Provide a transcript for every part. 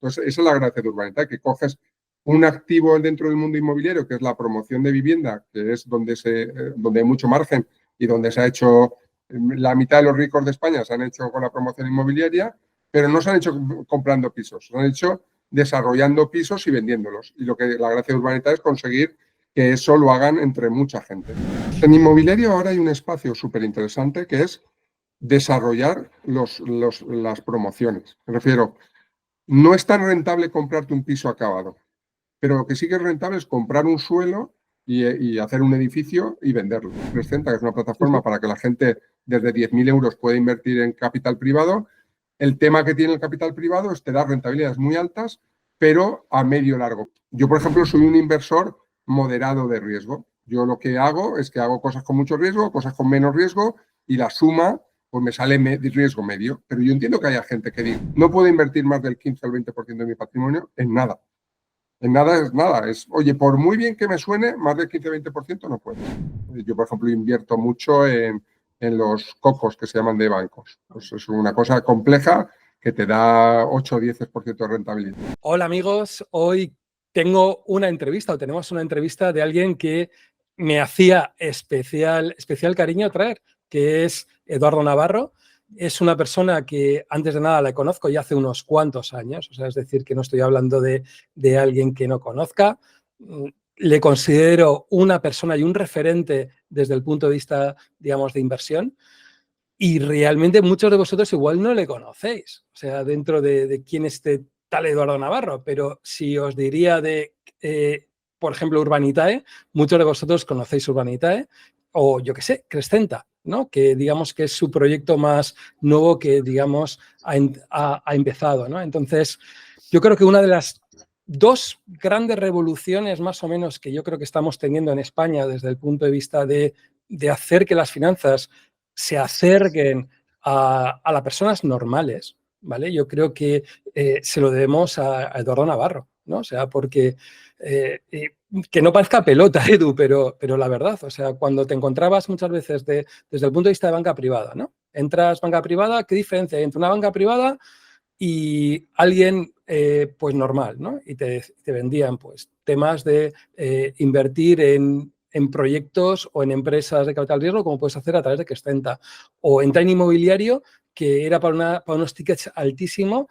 Entonces, esa es la gracia de Urbanitae, que coges un activo dentro del mundo inmobiliario, que es la promoción de vivienda, que es donde hay mucho margen y donde se ha hecho, la mitad de los ricos de España se han hecho con la promoción inmobiliaria, pero no se han hecho comprando pisos, se han hecho desarrollando pisos y vendiéndolos. Y la gracia de Urbanitae es conseguir que eso lo hagan entre mucha gente. En inmobiliario ahora hay un espacio súper interesante que es desarrollar las promociones. Me refiero, no es tan rentable comprarte un piso acabado, pero lo que sí que es rentable es comprar un suelo y hacer un edificio y venderlo. Crescenta, que es una plataforma para que la gente desde 10.000 euros pueda invertir en capital privado. El tema que tiene el capital privado es te da rentabilidades muy altas, pero a medio largo. Yo, por ejemplo, soy un inversor moderado de riesgo. Yo lo que hago es que hago cosas con mucho riesgo, cosas con menos riesgo, y la suma pues me sale de riesgo medio. Pero yo entiendo que haya gente que diga, no puedo invertir más del 15 al 20% de mi patrimonio en nada. En nada es nada. Oye, por muy bien que me suene, más del 15-20% no puedo. Yo, por ejemplo, invierto mucho en los cocos que se llaman de bancos. Pues es una cosa compleja que te da 8 o 10% de rentabilidad. Hola amigos, hoy tenemos una entrevista de alguien que me hacía especial cariño traer, que es Eduardo Navarro. Es una persona que antes de nada la conozco ya hace unos cuantos años, o sea, es decir, que no estoy hablando de alguien que no conozca. Le considero una persona y un referente desde el punto de vista, digamos, de inversión. Y realmente muchos de vosotros igual no le conocéis, o sea, dentro de quién es este tal Eduardo Navarro, pero si os diría por ejemplo, Urbanitae, muchos de vosotros conocéis Urbanitae, o yo qué sé, Crescenta, ¿no? Que digamos que es su proyecto más nuevo que, digamos, ha empezado, ¿no? Entonces, yo creo que una de las dos grandes revoluciones más o menos que yo creo que estamos teniendo en España desde el punto de vista de hacer que las finanzas se acerquen a las personas normales, ¿vale? Yo creo que se lo debemos a Eduardo Navarro, ¿no? O sea, porque que no parezca pelota, Edu, pero la verdad, o sea, cuando te encontrabas muchas veces desde el punto de vista de banca privada, ¿no? Entras banca privada, ¿qué diferencia hay entre una banca privada y alguien pues normal, ¿no? Y te vendían pues temas de invertir en proyectos o en empresas de capital riesgo, como puedes hacer a través de Crescenta, o entrar en inmobiliario, que era para unos tickets altísimos,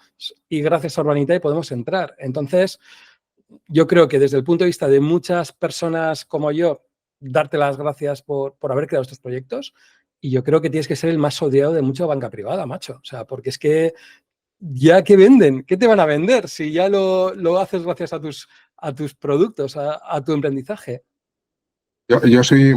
y gracias a Urbanitae podemos entrar. Entonces, yo creo que desde el punto de vista de muchas personas como yo, darte las gracias por haber creado estos proyectos, y yo creo que tienes que ser el más odiado de mucha banca privada, macho. O sea, porque es que ¿ya qué venden? ¿Qué te van a vender si ya lo haces gracias a tus productos, a tu emprendizaje? Yo soy,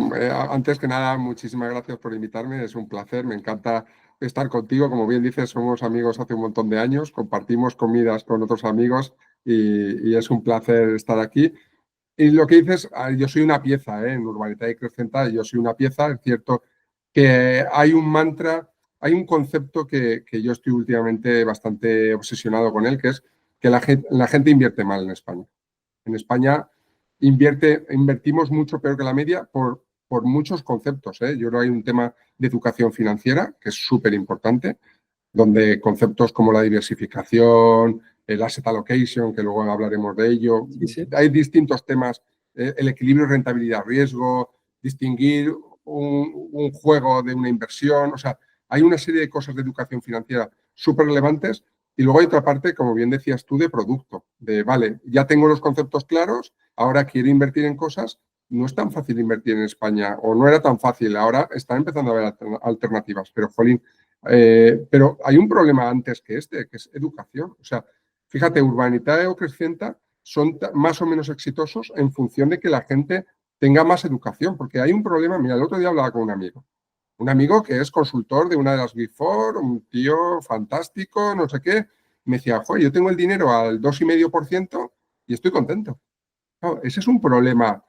antes que nada, muchísimas gracias por invitarme, es un placer, me encanta estar contigo. Como bien dices, somos amigos hace un montón de años, compartimos comidas con otros amigos y es un placer estar aquí. Y lo que dices, yo soy una pieza, en Urbanitae y Crescenta, yo soy una pieza. Es cierto que hay un mantra, hay un concepto que yo estoy últimamente bastante obsesionado con él, que es que la gente invierte mal en España. En España invertimos mucho peor que la media por muchos conceptos, ¿eh? Yo creo que hay un tema de educación financiera que es súper importante, donde conceptos como la diversificación, el asset allocation, que luego hablaremos de ello, Sí. hay distintos temas, el equilibrio rentabilidad-riesgo, distinguir un juego de una inversión, o sea, hay una serie de cosas de educación financiera súper relevantes. Y luego hay otra parte, como bien decías tú, de producto, vale, ya tengo los conceptos claros, ahora quiero invertir en cosas. No es tan fácil invertir en España, o no era tan fácil, ahora están empezando a haber alternativas, pero jolín, pero hay un problema antes que que es educación. O sea, fíjate, Urbanitae o Crescenta son más o menos exitosos en función de que la gente tenga más educación, porque hay un problema. Mira, el otro día hablaba con un amigo que es consultor de una de las Big Four, un tío fantástico, no sé qué. Me decía, joder, yo tengo el dinero al 2,5% y estoy contento. Claro, ese es un problema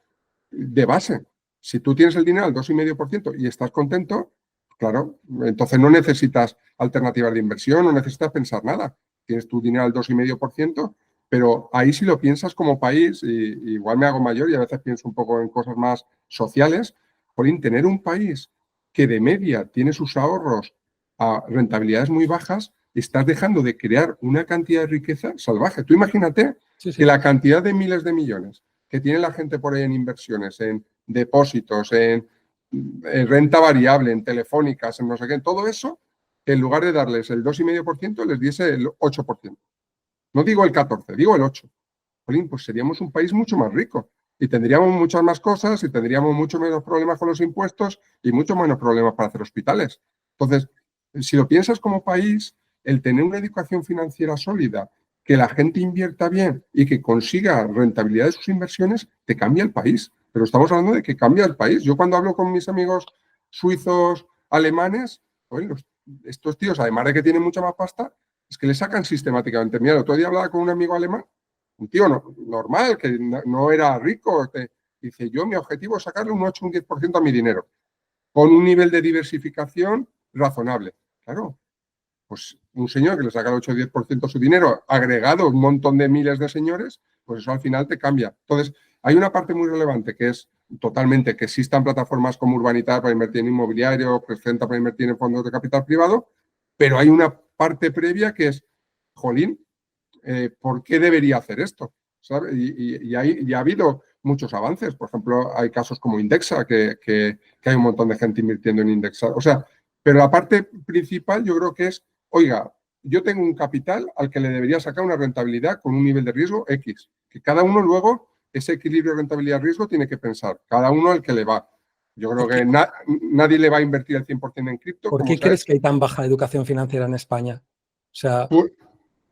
de base. Si tú tienes el dinero al 2,5% y estás contento, claro, entonces no necesitas alternativas de inversión, no necesitas pensar nada. Tienes tu dinero al 2,5%, pero ahí si lo piensas como país, y igual me hago mayor y a veces pienso un poco en cosas más sociales, por tener un país que de media tiene sus ahorros a rentabilidades muy bajas, estás dejando de crear una cantidad de riqueza salvaje. Tú imagínate Sí, sí. que la cantidad de miles de millones que tiene la gente por ahí en inversiones, en depósitos, en renta variable, en telefónicas, en no sé qué, en todo eso, en lugar de darles el 2,5%, les diese el 8%. No digo el 14%, digo el 8%. Jolín, pues seríamos un país mucho más rico y tendríamos muchas más cosas y tendríamos mucho menos problemas con los impuestos y mucho menos problemas para hacer hospitales. Entonces, si lo piensas como país, el tener una educación financiera sólida, que la gente invierta bien y que consiga rentabilidad de sus inversiones, te cambia el país. Pero estamos hablando de que cambia el país. Yo cuando hablo con mis amigos suizos, alemanes, bueno, estos tíos, además de que tienen mucha más pasta, es que le sacan sistemáticamente. Mira, el otro día hablaba con un amigo alemán, un tío normal, que no era rico. Dice, yo mi objetivo es sacarle un 8 o un 10% a mi dinero, con un nivel de diversificación razonable. Claro, pues un señor que le saca el 8 o 10% a su dinero, agregado un montón de miles de señores, pues eso al final te cambia. Entonces, hay una parte muy relevante que es totalmente que existan plataformas como Urbanitar para invertir en inmobiliario, Presenta para invertir en fondos de capital privado, pero hay una parte previa que es, jolín, ¿por qué debería hacer esto? ¿Sabe? Y ha habido muchos avances. Por ejemplo, hay casos como Indexa, que hay un montón de gente invirtiendo en Indexa. O sea, pero la parte principal yo creo que es, oiga, yo tengo un capital al que le debería sacar una rentabilidad con un nivel de riesgo X. Que cada uno luego, ese equilibrio rentabilidad-riesgo tiene que pensar, cada uno al que le va. Yo creo que nadie le va a invertir el 100% en cripto. ¿Por qué crees que hay tan baja educación financiera en España? O sea,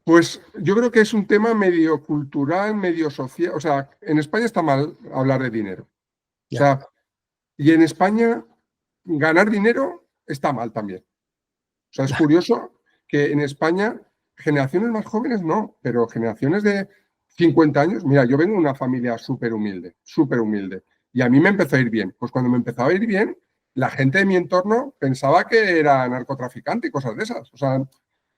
pues yo creo que es un tema medio cultural, medio social. O sea, en España está mal hablar de dinero. O sea, y en España ganar dinero está mal también. O sea, es curioso que en España generaciones más jóvenes no, pero generaciones de 50 años, mira, yo vengo de una familia súper humilde, y a mí me empezó a ir bien. Pues cuando me empezó a ir bien, la gente de mi entorno pensaba que era narcotraficante y cosas de esas. O sea,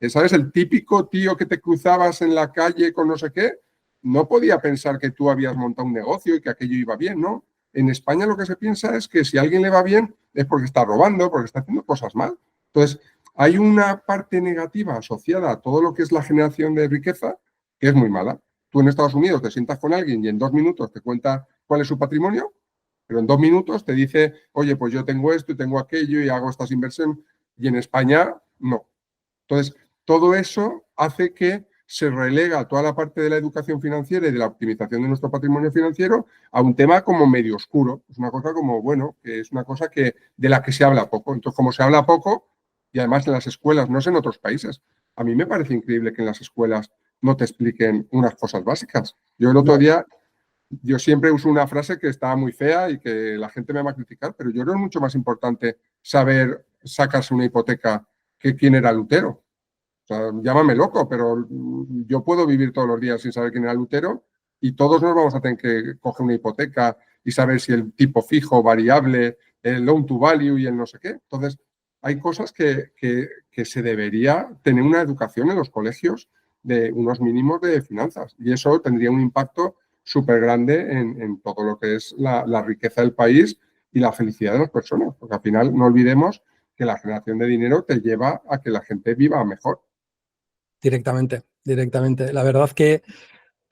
¿sabes? El típico tío que te cruzabas en la calle con no sé qué, no podía pensar que tú habías montado un negocio y que aquello iba bien, ¿no? En España lo que se piensa es que si a alguien le va bien es porque está robando, porque está haciendo cosas mal. Entonces, hay una parte negativa asociada a todo lo que es la generación de riqueza que es muy mala. Tú en Estados Unidos te sientas con alguien y en 2 minutos te cuenta cuál es su patrimonio, pero en 2 minutos te dice, oye, pues yo tengo esto y tengo aquello y hago estas inversiones. Y en España, no. Entonces, todo eso hace que se relega toda la parte de la educación financiera y de la optimización de nuestro patrimonio financiero a un tema como medio oscuro. Es una cosa como, bueno, que es una cosa de la que se habla poco. Entonces, como se habla poco, y además en las escuelas, no sé en otros países, a mí me parece increíble que en las escuelas no te expliquen unas cosas básicas. Yo el otro día, yo siempre uso una frase que está muy fea y que la gente me va a criticar, pero yo creo que es mucho más importante saber sacarse una hipoteca que quién era Lutero. O sea, llámame loco, pero yo puedo vivir todos los días sin saber quién era Lutero y todos nos vamos a tener que coger una hipoteca y saber si el tipo fijo, variable, el loan to value y el no sé qué. Entonces, hay cosas que se debería tener una educación en los colegios de unos mínimos de finanzas y eso tendría un impacto súper grande en todo lo que es la riqueza del país y la felicidad de las personas, porque al final no olvidemos que la generación de dinero te lleva a que la gente viva mejor. Directamente. La verdad que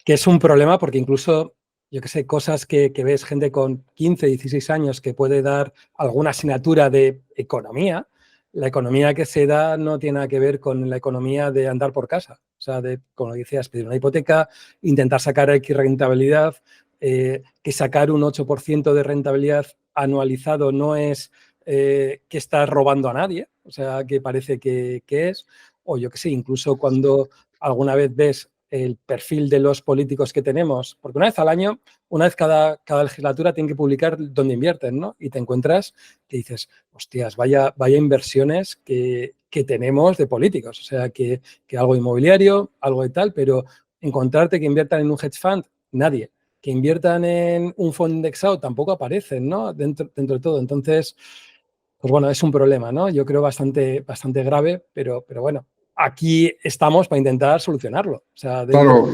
es un problema porque incluso, yo qué sé, cosas que ves gente con 15, 16 años que puede dar alguna asignatura de economía, la economía que se da no tiene nada que ver con la economía de andar por casa. O sea, como decías, pedir una hipoteca, intentar sacar X rentabilidad, que sacar un 8% de rentabilidad anualizado no es que estás robando a nadie, o sea, que parece que es, o yo qué sé, incluso cuando alguna vez ves el perfil de los políticos que tenemos, porque una vez al año, una vez cada legislatura tienen que publicar dónde invierten, ¿no? Y te encuentras que dices, hostias, vaya inversiones que tenemos de políticos, o sea, que algo inmobiliario, algo de tal, pero encontrarte que inviertan en un hedge fund, nadie. Que inviertan en un fondo indexado, tampoco aparecen, ¿no? Dentro de todo. Entonces, pues bueno, es un problema, ¿no? Yo creo bastante grave, pero bueno, aquí estamos para intentar solucionarlo. O sea, Claro,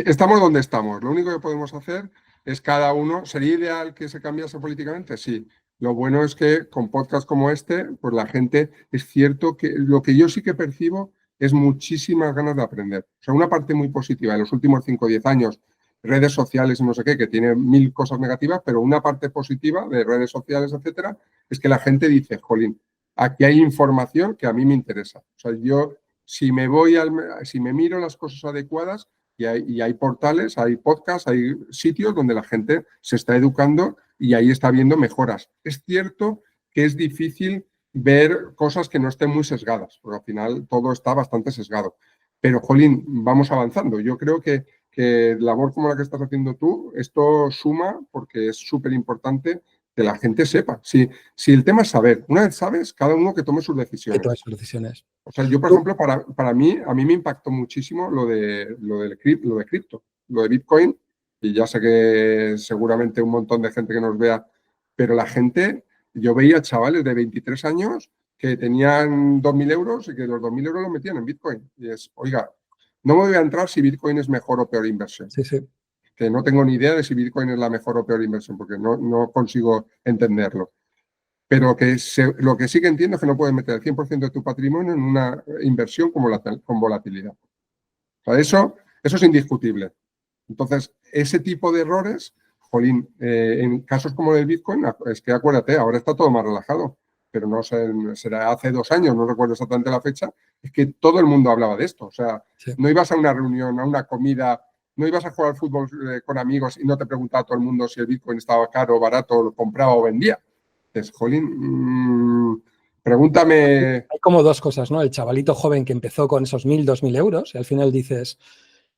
estamos donde estamos. Lo único que podemos hacer es cada uno. ¿Sería ideal que se cambiase políticamente? Sí. Lo bueno es que con podcasts como este, pues la gente, es cierto que lo que yo sí que percibo es muchísimas ganas de aprender. O sea, una parte muy positiva de los últimos 5 o 10 años, redes sociales y no sé qué, que tiene 1000 cosas negativas, pero una parte positiva de redes sociales, etcétera, es que la gente dice, jolín, aquí hay información que a mí me interesa. O sea, yo, si me miro las cosas adecuadas, y hay portales, hay podcasts, hay sitios donde la gente se está educando y ahí está viendo mejoras. Es cierto que es difícil ver cosas que no estén muy sesgadas, porque al final todo está bastante sesgado. Pero, jolín, vamos avanzando. Yo creo que labor como la que estás haciendo tú, esto suma porque es súper importante que la gente sepa. Si el tema es saber, una vez sabes, cada uno que tome sus Que decisiones. tomes sus decisiones. O sea, yo, por ejemplo, para mí, a mí me impactó muchísimo lo de cripto, lo de Bitcoin, y ya sé que seguramente un montón de gente que nos vea, pero la gente, yo veía chavales de 23 años que tenían 2.000 euros y que los 2.000 euros los metían en Bitcoin. Y es, oiga, no me voy a entrar si Bitcoin es mejor o peor inversión, Sí, sí. que no tengo ni idea de si Bitcoin es la mejor o peor inversión, porque no consigo entenderlo. Pero lo que sí que entiendo es que no puedes meter el 100% de tu patrimonio en una inversión con volatilidad. O sea, eso es indiscutible. Entonces, ese tipo de errores, jolín, en casos como el Bitcoin, es que acuérdate, ahora está todo más relajado, pero no sé, será hace 2 años, no recuerdo exactamente la fecha, es que todo el mundo hablaba de esto. O sea, Sí. no ibas a una reunión, a una comida, no ibas a jugar al fútbol con amigos y no te preguntaba todo el mundo si el Bitcoin estaba caro o barato, lo compraba o vendía. Entonces, jolín, pregúntame. Hay como dos cosas, ¿no? El chavalito joven que empezó con esos 1.000, 2.000 euros y al final dices,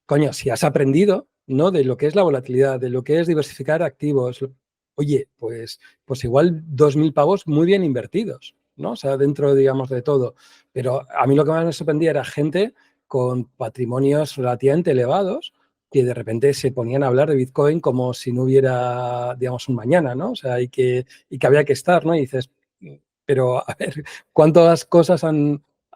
coño, si has aprendido, ¿no? De lo que es la volatilidad, de lo que es diversificar activos, oye, pues igual 2.000 pavos muy bien invertidos, ¿no? O sea, dentro, digamos, de todo. Pero a mí lo que más me sorprendía era gente con patrimonios relativamente elevados que de repente se ponían a hablar de Bitcoin como si no hubiera, digamos, un mañana, ¿no? O sea, y que había que estar, ¿no? Y dices, pero a ver, ¿cuántas cosas ha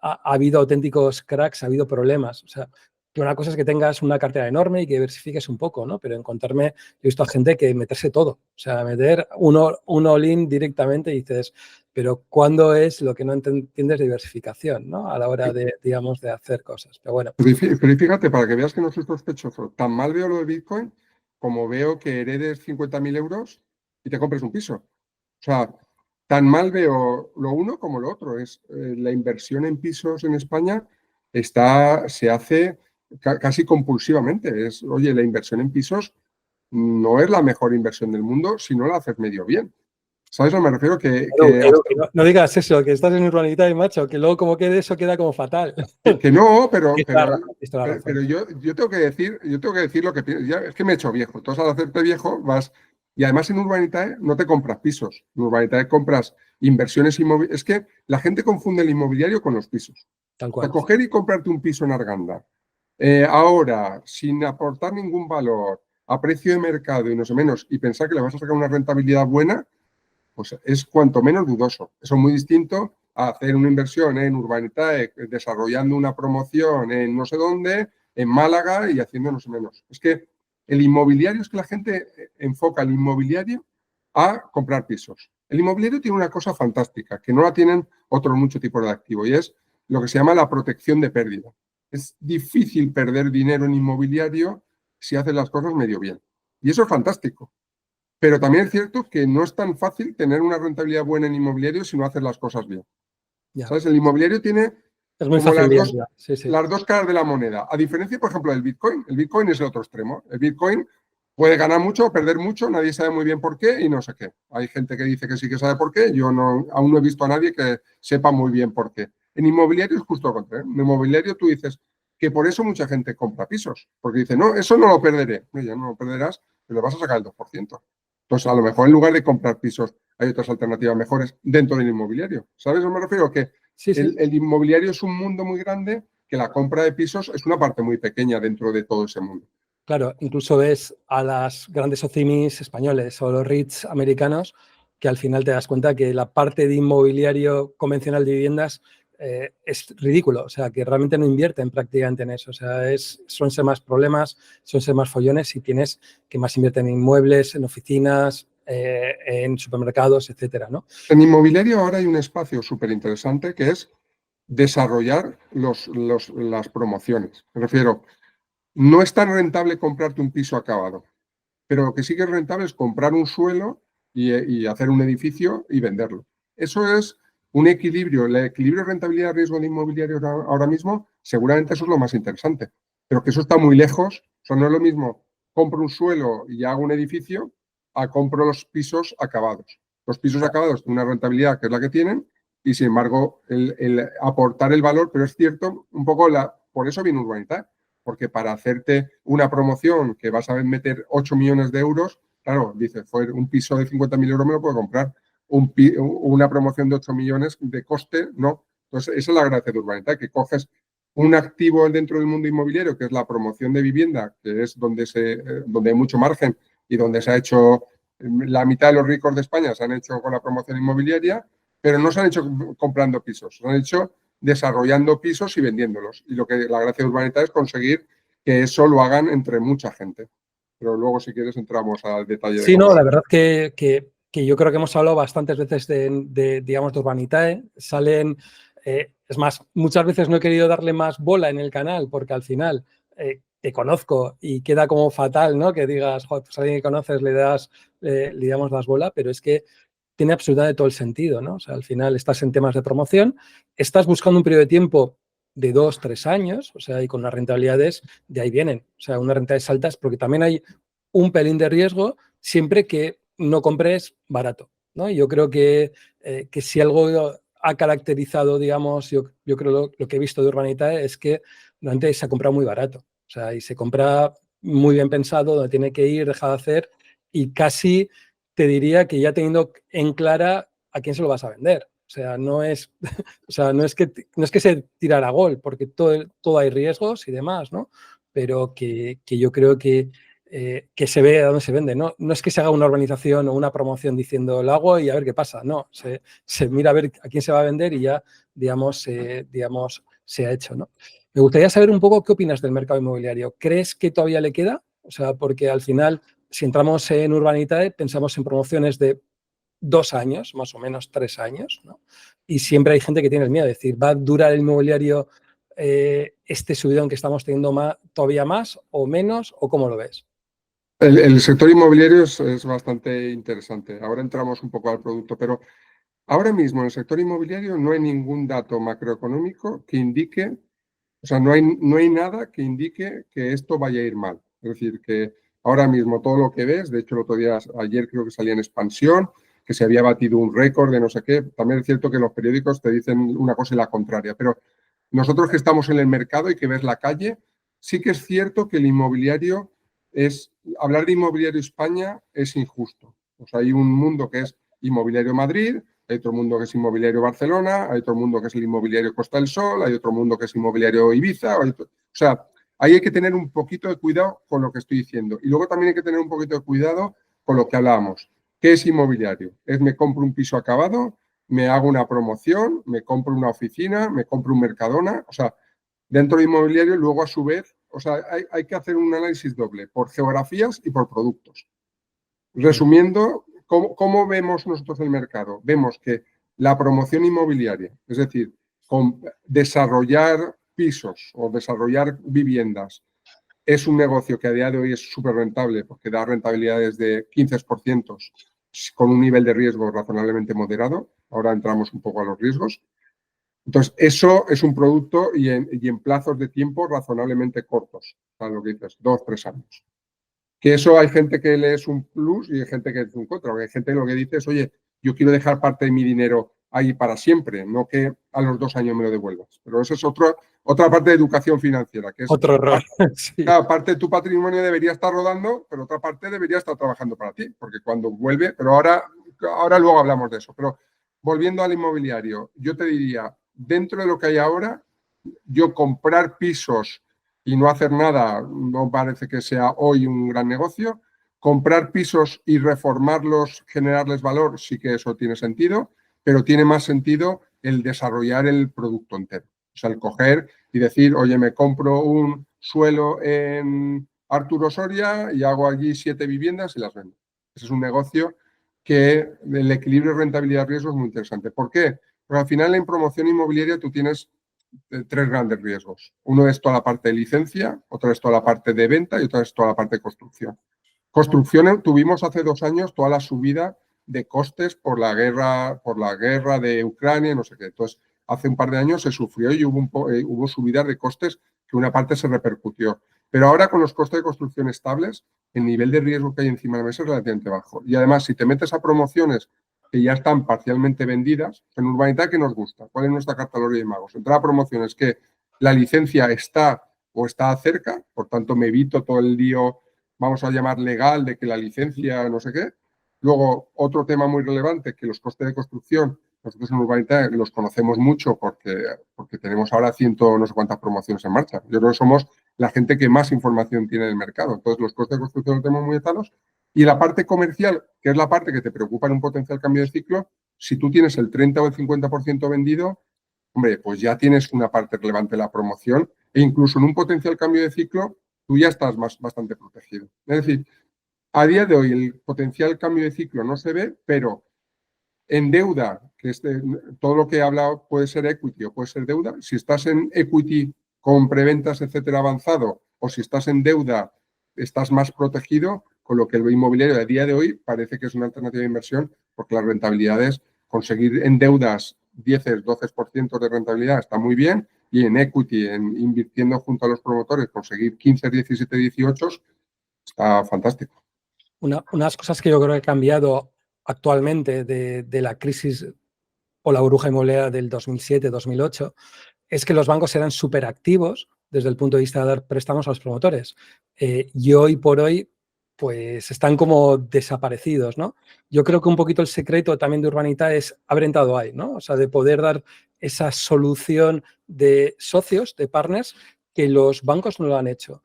habido auténticos cracks, ha habido problemas? O sea, que una cosa es que tengas una cartera enorme y que diversifiques un poco, ¿no? Pero encontrarme, yo he visto a gente que meterse todo, o sea, meter un all-in directamente y dices, pero ¿cuándo es lo que no entiendes de diversificación, ¿no? A la hora de, digamos, de hacer cosas. Pero bueno. Pero fíjate, para que veas que no soy sospechoso, tan mal veo lo de Bitcoin como veo que heredes 50.000 euros y te compres un piso. O sea, tan mal veo lo uno como lo otro. La inversión en pisos en España se hace casi compulsivamente. Oye, la inversión en pisos no es la mejor inversión del mundo si no la haces medio bien. ¿Sabes? Me refiero Que no digas eso, que estás en urbanidad, macho, que luego como quede eso queda como fatal. que no, pero yo tengo que decir lo que pienso. Es que me he hecho viejo. Entonces, al hacerte viejo, vas. Y además en Urbanitae no te compras pisos. En Urbanitae compras inversiones inmobiliarias. Es que la gente confunde el inmobiliario con los pisos. Tal O sea, cual. coger y comprarte un piso en Arganda, ahora, sin aportar ningún valor, a precio de mercado y no sé menos, y pensar que le vas a sacar una rentabilidad buena, pues es cuanto menos dudoso. Eso es muy distinto a hacer una inversión en Urbanitae, desarrollando una promoción en no sé dónde, en Málaga y haciendo no sé menos. Es que el inmobiliario, es que la gente enfoca el inmobiliario a comprar pisos. El inmobiliario tiene una cosa fantástica, que no la tienen otros muchos tipos de activos, y es lo que se llama la protección de pérdida. Es difícil perder dinero en inmobiliario si haces las cosas medio bien. Y eso es fantástico. Pero también es cierto que no es tan fácil tener una rentabilidad buena en inmobiliario si no haces las cosas bien. Ya. ¿Sabes? El inmobiliario tiene Es muy como fácil las dos caras de la moneda. A diferencia, por ejemplo, del Bitcoin. El Bitcoin es el otro extremo. El Bitcoin puede ganar mucho o perder mucho, nadie sabe muy bien por qué y no sé qué. Hay gente que dice que sí que sabe por qué, yo aún no he visto a nadie que sepa muy bien por qué. En inmobiliario es justo lo contrario. En inmobiliario tú dices que por eso mucha gente compra pisos, porque dice, no, eso no lo perderé. No, ya no lo perderás, pero vas a sacar el 2%. Entonces, a lo mejor en lugar de comprar pisos hay otras alternativas mejores dentro del inmobiliario. ¿Sabes a qué me refiero? Que el inmobiliario es un mundo muy grande, que la compra de pisos es una parte muy pequeña dentro de todo ese mundo. Claro, incluso ves a las grandes OCIMIs españoles o los REITs americanos que al final te das cuenta que la parte de inmobiliario convencional de viviendas es ridículo, o sea, que realmente no invierten prácticamente en eso, o sea, son ser más problemas, son ser más follones y tienes que más invierten en inmuebles, en oficinas, en supermercados, etcétera, ¿no? En inmobiliario ahora hay un espacio súper interesante que es desarrollar las promociones. Me refiero, no es tan rentable comprarte un piso acabado, pero lo que sí que es rentable es comprar un suelo y hacer un edificio y venderlo. Eso es un equilibrio. El equilibrio rentabilidad-riesgo de inmobiliario ahora mismo, seguramente eso es lo más interesante. Pero que eso está muy lejos. O sea, no es lo mismo compro un suelo y hago un edificio a compro los pisos acabados. Los pisos acabados tienen una rentabilidad que es la que tienen y, sin embargo, el aportar el valor, pero es cierto, un poco por eso viene Urbanita, porque para hacerte una promoción que vas a meter 8 millones de euros, claro, dices, fue un piso de 50.000 euros me lo puedo comprar, una promoción de 8 millones de coste, no. Entonces, esa es la gracia de Urbanita, que coges un activo dentro del mundo inmobiliario, que es la promoción de vivienda, que es donde hay mucho margen y donde se ha hecho, la mitad de los ricos de España se han hecho con la promoción inmobiliaria, pero no se han hecho comprando pisos, se han hecho desarrollando pisos y vendiéndolos. Y la gracia de Urbanita es conseguir que eso lo hagan entre mucha gente. Pero luego, si quieres, entramos al detalle de Sí, no, cómo. la verdad que yo creo que hemos hablado bastantes veces digamos, de Urbanitae. Salen, es más, muchas veces no he querido darle más bola en el canal porque al final te conozco y queda como fatal, ¿no? Que digas, joder, pues a alguien que conoces le damos más bola, pero es que tiene absolutamente todo el sentido, ¿no? O sea, al final estás en temas de promoción, estás buscando un periodo de tiempo de 2, 3 años, o sea, y con las rentabilidades de ahí vienen, o sea, unas rentabilidades altas, porque también hay un pelín de riesgo siempre que no compres barato, ¿no? Y yo creo que si algo ha caracterizado, digamos, yo creo lo que he visto de Urbanitae es que normalmente se ha comprado muy barato, o sea, y se compra muy bien pensado, donde tiene que ir, deja de hacer, y casi te diría que ya teniendo en clara a quién se lo vas a vender. O sea, no es, o sea, no es que se tirara a gol, porque todo hay riesgos y demás, ¿no? Pero que yo creo que se ve a dónde se vende. No es que se haga una organización o una promoción diciendo lo hago y a ver qué pasa. No, se mira a ver a quién se va a vender y ya, digamos, se ha hecho, ¿no? Me gustaría saber un poco qué opinas del mercado inmobiliario. ¿Crees que todavía le queda? O sea, porque al final, si entramos en Urbanitae, pensamos en promociones de 2 años, más o menos 3 años, ¿no? Y siempre hay gente que tiene el miedo de decir, ¿va a durar el inmobiliario este subidón que estamos teniendo todavía más o menos? ¿O cómo lo ves? El sector inmobiliario es bastante interesante. Ahora entramos un poco al producto, pero ahora mismo en el sector inmobiliario no hay ningún dato macroeconómico que indique, o sea, no hay nada que indique que esto vaya a ir mal. Es decir, que ahora mismo todo lo que ves, de hecho el otro día, ayer creo que salía en Expansión, que se había batido un récord de no sé qué. También es cierto que los periódicos te dicen una cosa y la contraria, pero nosotros que estamos en el mercado y que ves la calle, sí que es cierto que el inmobiliario hablar de inmobiliario España es injusto. O sea, hay un mundo que es inmobiliario Madrid, hay otro mundo que es inmobiliario Barcelona, hay otro mundo que es el inmobiliario Costa del Sol, hay otro mundo que es inmobiliario Ibiza. O sea, ahí hay que tener un poquito de cuidado con lo que estoy diciendo. Y luego también hay que tener un poquito de cuidado con lo que hablábamos. ¿Qué es inmobiliario? Es me compro un piso acabado, me hago una promoción, me compro una oficina, me compro un Mercadona. O sea, dentro de inmobiliario, luego a su vez, o sea, hay que hacer un análisis doble por geografías y por productos. Resumiendo, ¿cómo vemos nosotros el mercado? Vemos que la promoción inmobiliaria, es decir, desarrollar pisos o desarrollar viviendas, es un negocio que a día de hoy es súper rentable porque da rentabilidades de 15% con un nivel de riesgo razonablemente moderado. Ahora entramos un poco a los riesgos. Entonces, eso es un producto y en plazos de tiempo razonablemente cortos, ¿sabes lo que dices? 2, 3 años. Que eso hay gente que le es un plus y hay gente que es un contra. Porque hay gente que lo que dice es, oye, yo quiero dejar parte de mi dinero ahí para siempre, no que a los 2 años me lo devuelvas. Pero eso es otra parte de educación financiera, que es, Otro error. Sí. cada parte de tu patrimonio debería estar rodando, pero otra parte debería estar trabajando para ti, porque cuando vuelve, pero ahora luego hablamos de eso. Pero volviendo al inmobiliario, yo te diría, dentro de lo que hay ahora, yo comprar pisos y no hacer nada no parece que sea hoy un gran negocio. Comprar pisos y reformarlos, generarles valor, sí que eso tiene sentido, pero tiene más sentido el desarrollar el producto entero. O sea, el coger y decir, oye, me compro un suelo en Arturo Soria y hago allí 7 viviendas y las vendo. Ese es un negocio que el equilibrio rentabilidad-riesgo es muy interesante. ¿Por qué? Porque al final en promoción inmobiliaria tú tienes tres grandes riesgos. Uno es toda la parte de licencia, otro es toda la parte de venta y otro es toda la parte de construcción. Construcción, tuvimos hace 2 años toda la subida de costes por la guerra de Ucrania, no sé qué. Entonces, hace un par de años se sufrió y hubo subidas de costes que una parte se repercutió. Pero ahora con los costes de construcción estables, el nivel de riesgo que hay encima de la mesa es relativamente bajo. Y además, si te metes a promociones que ya están parcialmente vendidas, en Urbanita, ¿qué nos gusta? ¿Cuál es nuestra carta de Reyes Magos? Entrar a promociones que la licencia está o está cerca, por tanto me evito todo el lío, vamos a llamar legal, de que la licencia no sé qué. Luego, otro tema muy relevante, que los costes de construcción, nosotros en Urbanita los conocemos mucho porque tenemos ahora no sé cuántas promociones en marcha. Yo creo que somos la gente que más información tiene del mercado. Entonces, los costes de construcción los tenemos muy atados. Y la parte comercial, que es la parte que te preocupa en un potencial cambio de ciclo, si tú tienes el 30 o el 50% vendido, hombre, pues ya tienes una parte relevante de la promoción e incluso en un potencial cambio de ciclo, tú ya estás bastante protegido. Es decir, a día de hoy el potencial cambio de ciclo no se ve, pero en deuda, que todo lo que he hablado puede ser equity o puede ser deuda, si estás en equity con preventas, etcétera, avanzado, o si estás en deuda, estás más protegido, con lo que el inmobiliario a día de hoy parece que es una alternativa de inversión, porque las rentabilidades, conseguir en deudas 10, 12% de rentabilidad está muy bien, y en equity, invirtiendo junto a los promotores, conseguir 15, 17, 18, está fantástico. Unas cosas que yo creo que ha cambiado actualmente de la crisis o la burbuja inmobiliaria del 2007-2008 es que los bancos eran súper activos desde el punto de vista de dar préstamos a los promotores. Y hoy por hoy, pues están como desaparecidos, ¿no? Yo creo que un poquito el secreto también de Urbanita es haber entrado ahí, ¿no? O sea, de poder dar esa solución de socios, de partners, que los bancos no lo han hecho.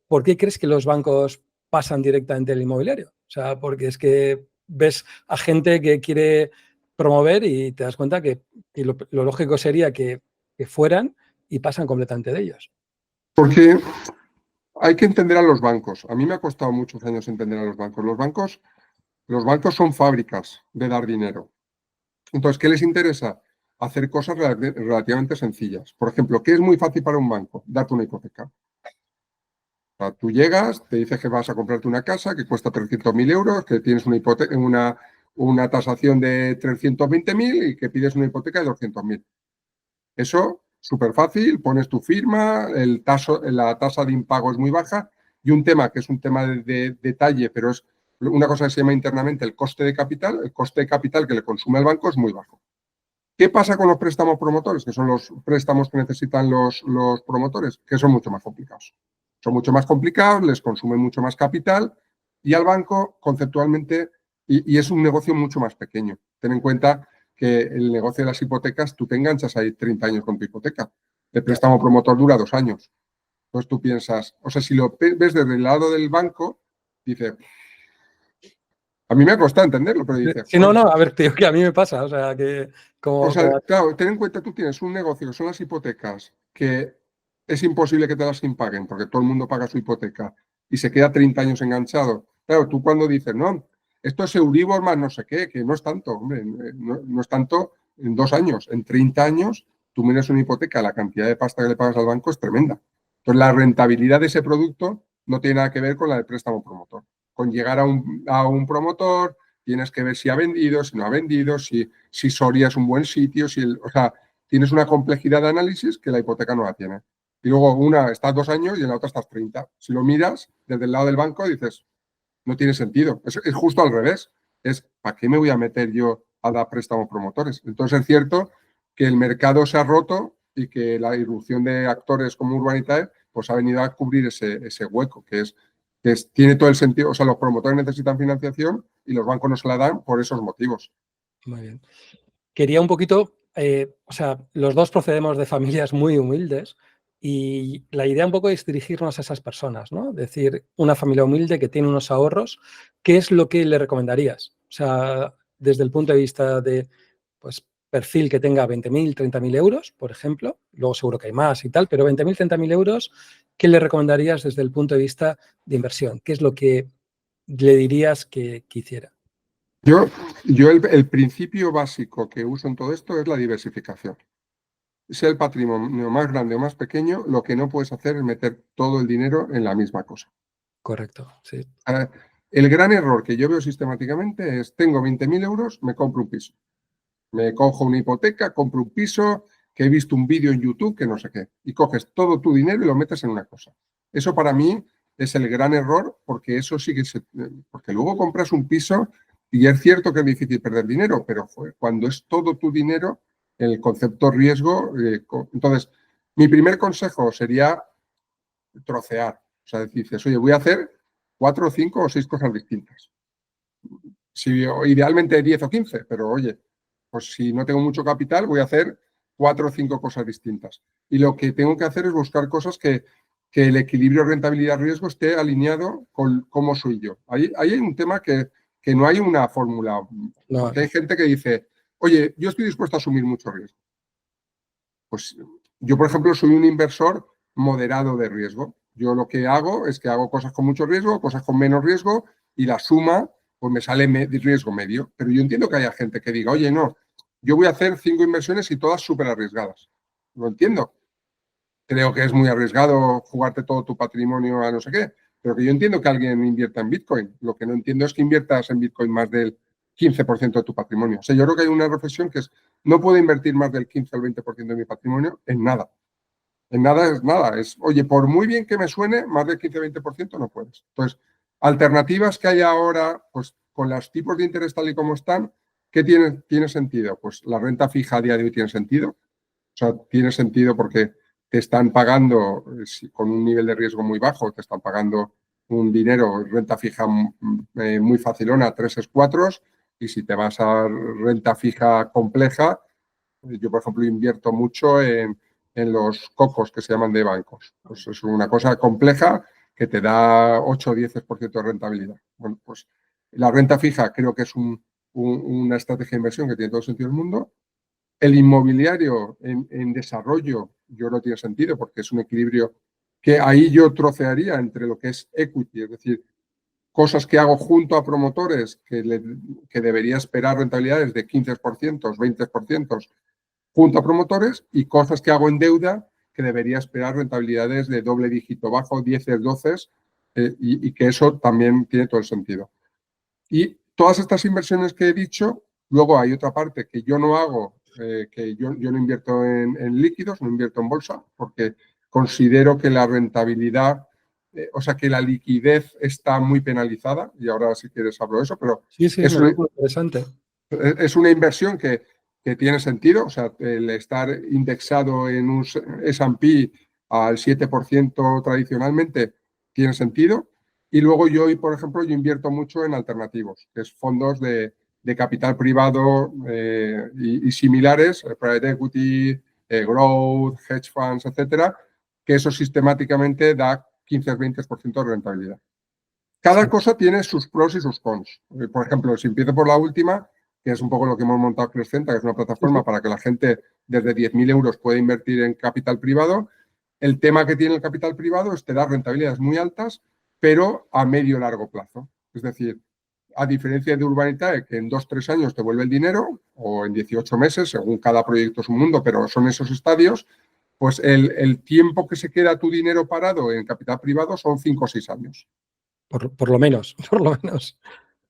¿Por qué crees que los bancos pasan directamente al inmobiliario? O sea, porque es que ves a gente que quiere promover y te das cuenta que lo lógico sería que fueran y pasan completamente de ellos. Porque hay que entender a los bancos. A mí me ha costado muchos años entender a los bancos. Los bancos son fábricas de dar dinero. Entonces, ¿qué les interesa? Hacer cosas relativamente sencillas. Por ejemplo, ¿qué es muy fácil para un banco? Darte una hipoteca. O sea, tú llegas, te dices que vas a comprarte una casa que cuesta 300.000 euros, que tienes una tasación de 320.000 y que pides una hipoteca de 200.000. Eso, súper fácil, pones tu firma, la tasa de impago es muy baja y un tema que es un tema de detalle, pero es una cosa que se llama internamente el coste de capital que le consume el banco es muy bajo. ¿Qué pasa con los préstamos promotores? Que son los préstamos que necesitan los promotores, que son mucho más complicados. Son mucho más complicados, les consumen mucho más capital y al banco conceptualmente, y es un negocio mucho más pequeño. Ten en cuenta que el negocio de las hipotecas, tú te enganchas ahí 30 años con tu hipoteca. El préstamo promotor dura 2 años. Entonces tú piensas, o sea, si lo ves desde el lado del banco, dices, a mí me ha costado entenderlo, pero dices, sí, no, a ver, tío, que a mí me pasa, o sea, que claro, ten en cuenta, tú tienes un negocio que son las hipotecas, que es imposible que te las impaguen, porque todo el mundo paga su hipoteca y se queda 30 años enganchado. Claro, tú cuando dices, no, esto es Euribor más no sé qué, que no es tanto, hombre, no es tanto en 2 años. En 30 años, tú miras una hipoteca, la cantidad de pasta que le pagas al banco es tremenda. Entonces, la rentabilidad de ese producto no tiene nada que ver con la del préstamo promotor. Con llegar a un promotor, tienes que ver si ha vendido, si no ha vendido, si Soria es un buen sitio, o sea, tienes una complejidad de análisis que la hipoteca no la tiene. Y luego una estás 2 años y en la otra estás 30. Si lo miras desde el lado del banco, dices, no tiene sentido. Es justo al revés. ¿Para qué me voy a meter yo a dar préstamos promotores? Entonces es cierto que el mercado se ha roto y que la irrupción de actores como Urbanitae pues ha venido a cubrir ese hueco, tiene todo el sentido. O sea, los promotores necesitan financiación y los bancos no se la dan por esos motivos. Muy bien. Quería un poquito, o sea, los dos procedemos de familias muy humildes y la idea un poco es dirigirnos a esas personas, ¿no? Es decir, una familia humilde que tiene unos ahorros, ¿qué es lo que le recomendarías? O sea, desde el punto de vista de, pues, perfil que tenga 20.000, 30.000 euros, por ejemplo, luego seguro que hay más y tal, pero 20.000, 30.000 euros, ¿qué le recomendarías desde el punto de vista de inversión? ¿Qué es lo que le dirías que hiciera? Yo el principio básico que uso en todo esto es la diversificación. Sea el patrimonio más grande o más pequeño, lo que no puedes hacer es meter todo el dinero en la misma cosa. Correcto, sí. El gran error que yo veo sistemáticamente es, tengo 20.000 euros, me compro un piso. Me cojo una hipoteca, compro un piso, que he visto un vídeo en YouTube, que no sé qué. Y coges todo tu dinero y lo metes en una cosa. Eso para mí es el gran error, porque eso sí que porque luego compras un piso y es cierto que es difícil perder dinero, pero cuando es todo tu dinero, el concepto riesgo. Entonces, mi primer consejo sería trocear. O sea, dices, oye, voy a hacer 4, 5 o 6 cosas distintas. Si, idealmente 10 o 15, pero oye, pues si no tengo mucho capital, voy a hacer 4 o 5 cosas distintas. Y lo que tengo que hacer es buscar cosas que el equilibrio rentabilidad-riesgo esté alineado con cómo soy yo. Ahí hay un tema que no hay una fórmula, porque hay gente que dice, oye, yo estoy dispuesto a asumir mucho riesgo. Pues yo, por ejemplo, soy un inversor moderado de riesgo. Yo lo que hago es que hago cosas con mucho riesgo, cosas con menos riesgo, y la suma pues me sale de riesgo medio. Pero yo entiendo que haya gente que diga, oye, no, yo voy a hacer 5 inversiones y todas súper arriesgadas. Lo entiendo. Creo que es muy arriesgado jugarte todo tu patrimonio a no sé qué, pero que yo entiendo que alguien invierta en Bitcoin. Lo que no entiendo es que inviertas en Bitcoin más del 15% de tu patrimonio. O sea, yo creo que hay una reflexión que es, no puedo invertir más del 15 o el 20% de mi patrimonio en nada. En nada es nada. Es, oye, por muy bien que me suene, más del 15-20% no puedes. Entonces, alternativas que hay ahora, pues con los tipos de interés tal y como están, ¿qué tiene sentido? Pues la renta fija a día de hoy tiene sentido. O sea, tiene sentido porque te están pagando con un nivel de riesgo muy bajo, te están pagando un dinero, renta fija muy facilona, 3 4, y si te vas a renta fija compleja, yo por ejemplo invierto mucho en los cocos que se llaman de bancos. Pues es una cosa compleja que te da 8 o 10% de rentabilidad. Bueno, pues la renta fija creo que es una estrategia de inversión que tiene todo el sentido del mundo. El inmobiliario en desarrollo, yo no tiene sentido porque es un equilibrio que ahí yo trocearía entre lo que es equity, es decir, cosas que hago junto a promotores que debería esperar rentabilidades de 15%, 20% junto a promotores, y cosas que hago en deuda que debería esperar rentabilidades de doble dígito bajo, 10, 12, y que eso también tiene todo el sentido. Y todas estas inversiones que he dicho, luego hay otra parte que yo no hago, que yo no invierto en líquidos, no invierto en bolsa, porque considero que la rentabilidad, o sea, que la liquidez está muy penalizada, y ahora si quieres hablo de eso, pero sí, es me parece interesante. Es una inversión que tiene sentido, o sea, el estar indexado en un S&P al 7% tradicionalmente tiene sentido. Y luego yo, por ejemplo, yo invierto mucho en alternativos, que es fondos de capital privado y similares, private equity, growth, hedge funds, etcétera, que eso sistemáticamente da 15-20% de rentabilidad. Cada Sí. cosa tiene sus pros y sus cons. Por ejemplo, si empiezo por la última, que es un poco lo que hemos montado Crescenta, que es una plataforma para que la gente desde 10.000 euros pueda invertir en capital privado. El tema que tiene el capital privado es que da rentabilidades muy altas, pero a medio largo plazo. Es decir, a diferencia de Urbanitae, que en 2-3 años te vuelve el dinero, o en 18 meses, según cada proyecto es un mundo, pero son esos estadios, pues el tiempo que se queda tu dinero parado en capital privado son 5 o 6 años. Por lo menos, por lo menos.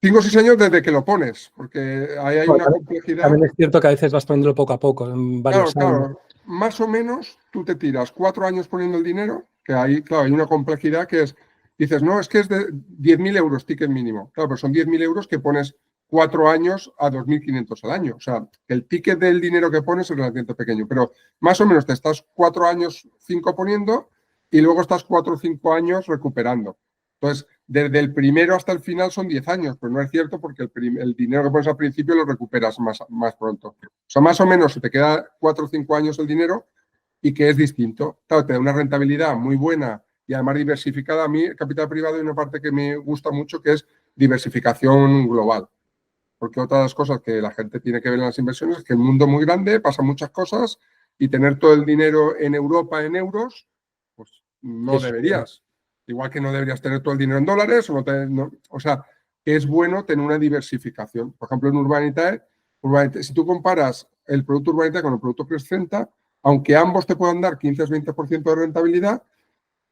5 o 6 años desde que lo pones, porque ahí hay una complejidad. También es cierto que a veces vas poniéndolo poco a poco, en varios años. Claro, más o menos tú te tiras 4 años poniendo el dinero, que ahí, claro, hay una complejidad que es, dices, no, es que es de 10.000 euros ticket mínimo. Claro, pero son 10.000 euros que pones 4 años a 2.500 al año. O sea, el ticket del dinero que pones es relativamente pequeño, pero más o menos te estás 4 años, 5 poniendo, y luego estás 4 o 5 años recuperando. Entonces, desde el primero hasta el final son 10 años, pero no es cierto porque el dinero que pones al principio lo recuperas más pronto. O sea, más o menos se te queda 4 o 5 años el dinero, y que es distinto. Claro, te da una rentabilidad muy buena y además diversificada. A mí, el capital privado, hay una parte que me gusta mucho, que es diversificación global. Porque otra de las cosas que la gente tiene que ver en las inversiones es que el mundo es muy grande, pasan muchas cosas, y tener todo el dinero en Europa en euros, pues no deberías. Igual que no deberías tener todo el dinero en dólares, o sea, que es bueno tener una diversificación. Por ejemplo, en Urbanitae, si tú comparas el producto Urbanitae con el producto Crescenta, aunque ambos te puedan dar 15-20% de rentabilidad,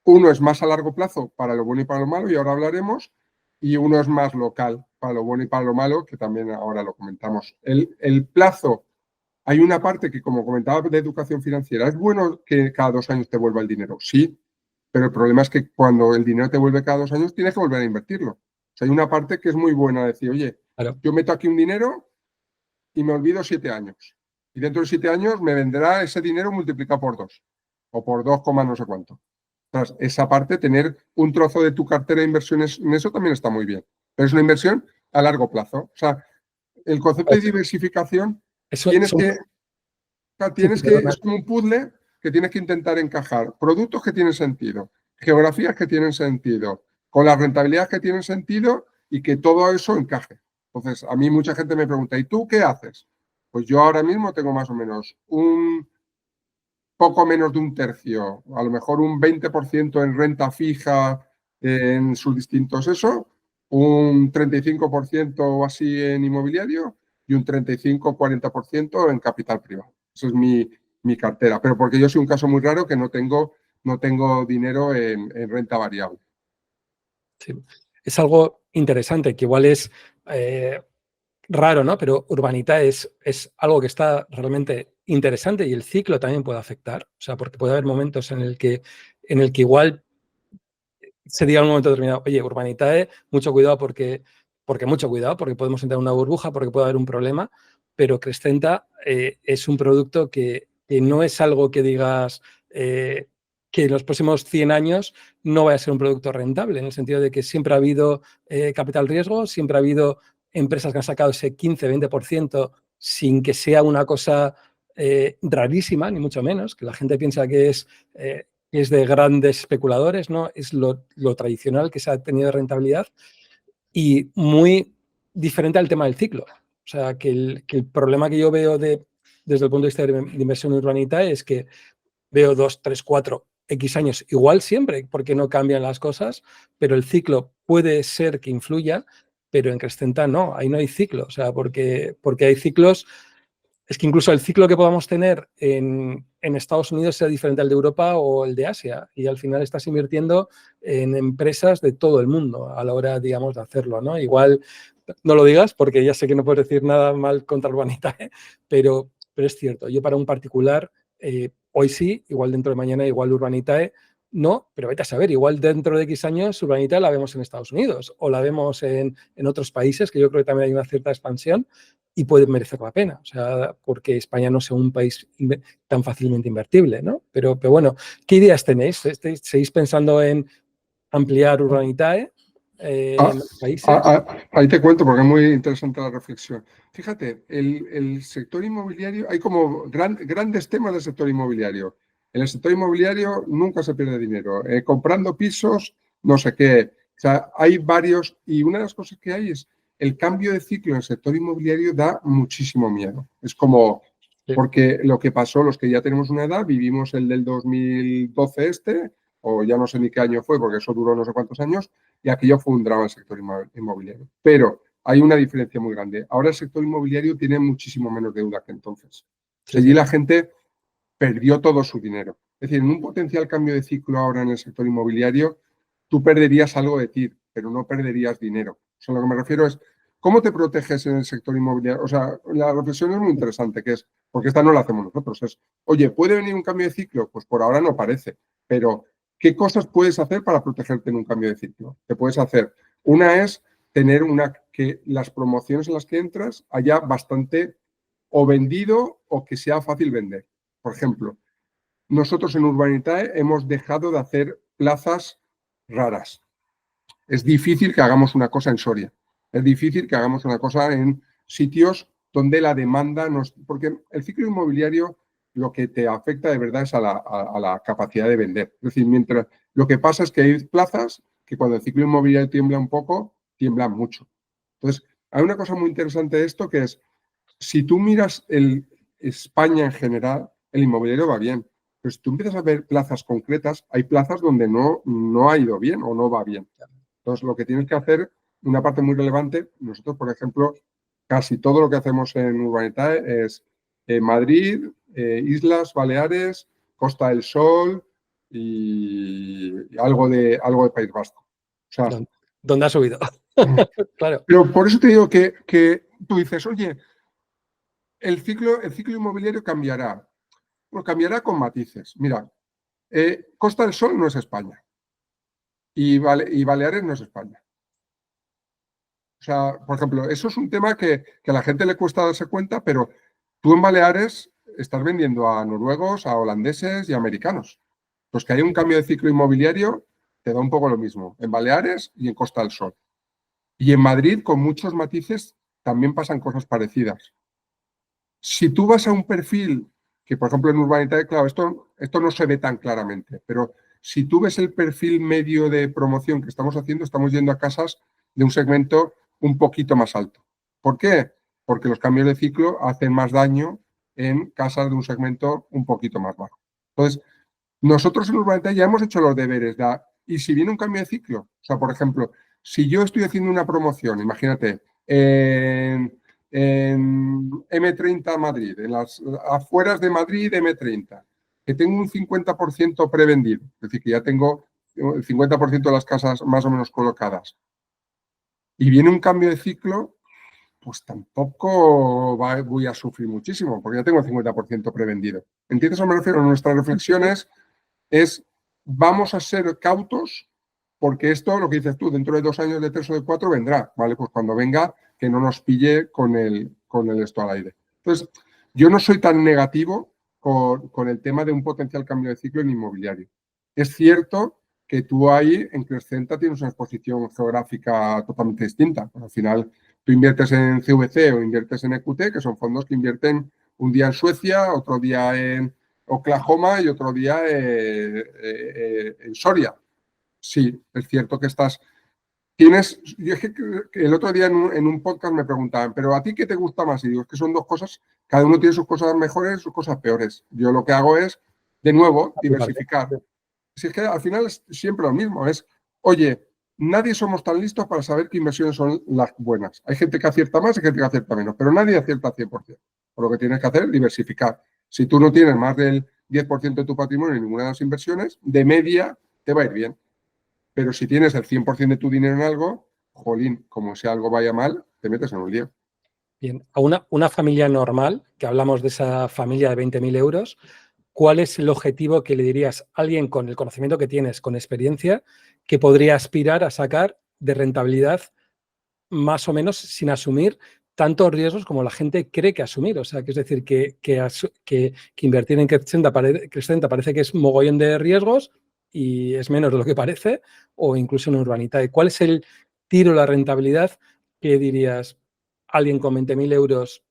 uno es más a largo plazo para lo bueno y para lo malo, y ahora hablaremos, y uno es más local para lo bueno y para lo malo, que también ahora lo comentamos. El plazo, hay una parte que, como comentaba, de educación financiera. ¿Es bueno que cada 2 años te vuelva el dinero? Sí, pero el problema es que cuando el dinero te vuelve cada 2 años, tienes que volver a invertirlo. O sea, hay una parte que es muy buena, decir, oye, Claro. yo meto aquí un dinero y me olvido 7 años. Y dentro de 7 años me vendrá ese dinero multiplicado por 2 o por 2, no sé cuánto. Entonces, esa parte, tener un trozo de tu cartera de inversiones en eso también está muy bien. Pero es una inversión a largo plazo. O sea, el concepto de diversificación tienes que, es como un puzzle que tienes que intentar encajar productos que tienen sentido, geografías que tienen sentido, con las rentabilidades que tienen sentido y que todo eso encaje. Entonces, a mí mucha gente me pregunta, ¿y tú qué haces? Pues yo ahora mismo tengo más o menos un poco menos de un tercio, a lo mejor un 20% en renta fija en sus distintos eso, un 35% o así en inmobiliario y un 35-40% en capital privado. Eso es mi cartera, pero porque yo soy un caso muy raro que no tengo dinero en renta variable. Sí. Es algo interesante, que igual es raro, ¿no? Pero Urbanitae es algo que está realmente interesante y el ciclo también puede afectar. O sea, porque puede haber momentos en el que igual se diga en un momento determinado, oye, Urbanitae, mucho cuidado porque mucho cuidado, porque podemos entrar en una burbuja, porque puede haber un problema, pero Crescenta es un producto que no es algo que digas que en los próximos 100 años no vaya a ser un producto rentable, en el sentido de que siempre ha habido capital riesgo, siempre ha habido empresas que han sacado ese 15-20% sin que sea una cosa rarísima, ni mucho menos, que la gente piensa que es de grandes especuladores, ¿no? Es lo tradicional que se ha tenido de rentabilidad y muy diferente al tema del ciclo. O sea, que el problema que yo veo desde el punto de vista de inversión urbanita es que veo 2, 3, 4 X años igual siempre, porque no cambian las cosas, pero el ciclo puede ser que influya, pero en Crescenta no, ahí no hay ciclo. O sea, porque hay ciclos. Es que incluso el ciclo que podamos tener en Estados Unidos sea diferente al de Europa o el de Asia. Y al final estás invirtiendo en empresas de todo el mundo a la hora, digamos, de hacerlo, ¿no? Igual no lo digas porque ya sé que no puedes decir nada mal contra Urbanitae, pero es cierto. Yo para un particular, hoy sí, igual dentro de mañana, igual Urbanitae, no, pero vete a saber, igual dentro de X años Urbanitae la vemos en Estados Unidos o la vemos en otros países, que yo creo que también hay una cierta expansión y puede merecer la pena, o sea, porque España no sea un país tan fácilmente invertible, ¿no? Pero bueno, ¿qué ideas tenéis? ¿Seguís pensando en ampliar Urbanitae en los países? Ahí te cuento porque es muy interesante la reflexión. Fíjate, el sector inmobiliario, hay como grandes temas del sector inmobiliario. En el sector inmobiliario nunca se pierde dinero. Comprando pisos, no sé qué. O sea, hay varios, y una de las cosas que hay es el cambio de ciclo en el sector inmobiliario da muchísimo miedo. Es como, porque lo que pasó, los que ya tenemos una edad, vivimos el del 2012 o ya no sé ni qué año fue, porque eso duró no sé cuántos años, y aquello fue un drama en el sector inmobiliario. Pero hay una diferencia muy grande. Ahora el sector inmobiliario tiene muchísimo menos deuda que entonces. Sí, Allí la gente perdió todo su dinero. Es decir, en un potencial cambio de ciclo ahora en el sector inmobiliario, tú perderías algo de ti, pero no perderías dinero. O sea, lo que me refiero es, ¿cómo te proteges en el sector inmobiliario? O sea, la reflexión es muy interesante, que es, porque esta no la hacemos nosotros, es, oye, ¿puede venir un cambio de ciclo? Pues por ahora no parece, pero ¿qué cosas puedes hacer para protegerte en un cambio de ciclo? ¿Qué puedes hacer? Una es tener que las promociones en las que entras haya bastante o vendido o que sea fácil vender. Por ejemplo, nosotros en Urbanitae hemos dejado de hacer plazas raras. Es difícil que hagamos una cosa en Soria. Es difícil que hagamos una cosa en sitios donde la demanda nos... Porque el ciclo inmobiliario lo que te afecta de verdad es a la capacidad de vender. Es decir, lo que pasa es que hay plazas que cuando el ciclo inmobiliario tiembla un poco, tiemblan mucho. Entonces, hay una cosa muy interesante de esto que es, si tú miras España en general, el inmobiliario va bien. Pero si tú empiezas a ver plazas concretas, hay plazas donde no ha ido bien o no va bien. Entonces, lo que tienes que hacer una parte muy relevante. Nosotros, por ejemplo, casi todo lo que hacemos en Urbanitae es Madrid, Islas Baleares, Costa del Sol y algo de País Vasco. O sea, ¿Dónde ha subido? Claro. pero por eso te digo que tú dices, oye, el ciclo inmobiliario cambiará. Bueno, cambiará con matices. Mira, Costa del Sol no es España y Baleares no es España. O sea, por ejemplo, eso es un tema que a la gente le cuesta darse cuenta, pero tú en Baleares estás vendiendo a noruegos, a holandeses y a americanos. Pues que haya un cambio de ciclo inmobiliario te da un poco lo mismo, en Baleares y en Costa del Sol. Y en Madrid, con muchos matices, también pasan cosas parecidas. Si tú vas a un perfil, que por ejemplo en Urbanitae, claro, esto no se ve tan claramente, pero si tú ves el perfil medio de promoción que estamos haciendo, estamos yendo a casas de un segmento un poquito más alto. ¿Por qué? Porque los cambios de ciclo hacen más daño en casas de un segmento un poquito más bajo. Entonces, nosotros en Urbanitae ya hemos hecho los deberes. Y si viene un cambio de ciclo, o sea, por ejemplo, si yo estoy haciendo una promoción, imagínate, en M30 Madrid, en las afueras de Madrid, M30, que tengo un 50% prevendido, es decir, que ya tengo el 50% de las casas más o menos colocadas, y viene un cambio de ciclo, pues tampoco voy a sufrir muchísimo, porque ya tengo el 50% prevendido. ¿Entiendes a lo que me refiero? Nuestras reflexiones es, vamos a ser cautos, porque esto, lo que dices tú, dentro de 2 años, de 3 o de 4, vendrá, ¿vale? Pues cuando venga, que no nos pille con el esto al aire. Entonces, yo no soy tan negativo con el tema de un potencial cambio de ciclo en inmobiliario. Es cierto que tú ahí, en Crescenta, tienes una exposición geográfica totalmente distinta. Al final, tú inviertes en CVC o inviertes en EQT, que son fondos que invierten un día en Suecia, otro día en Oklahoma y otro día en Soria. Sí, es cierto que yo es que el otro día en un podcast me preguntaban, ¿pero a ti qué te gusta más? Y digo, es que son dos cosas, cada uno tiene sus cosas mejores, sus cosas peores. Yo lo que hago es, de nuevo, diversificar. Si es que al final es siempre lo mismo, es, oye, nadie somos tan listos para saber qué inversiones son las buenas. Hay gente que acierta más y gente que acierta menos, pero nadie acierta al 100%. Por lo que tienes que hacer es diversificar. Si tú no tienes más del 10% de tu patrimonio en ninguna de las inversiones, de media te va a ir bien. Pero si tienes el 100% de tu dinero en algo, jolín, como si algo vaya mal, te metes en un lío. Bien, a una familia normal, que hablamos de esa familia de 20.000 euros, ¿cuál es el objetivo que le dirías a alguien con el conocimiento que tienes, con experiencia, que podría aspirar a sacar de rentabilidad más o menos sin asumir tantos riesgos como la gente cree que asumir? O sea, que es decir, que invertir en Crescenta parece que es mogollón de riesgos y es menos de lo que parece, o incluso en Urbanitae. ¿Cuál es el tiro, la rentabilidad que dirías alguien con 20.000 euros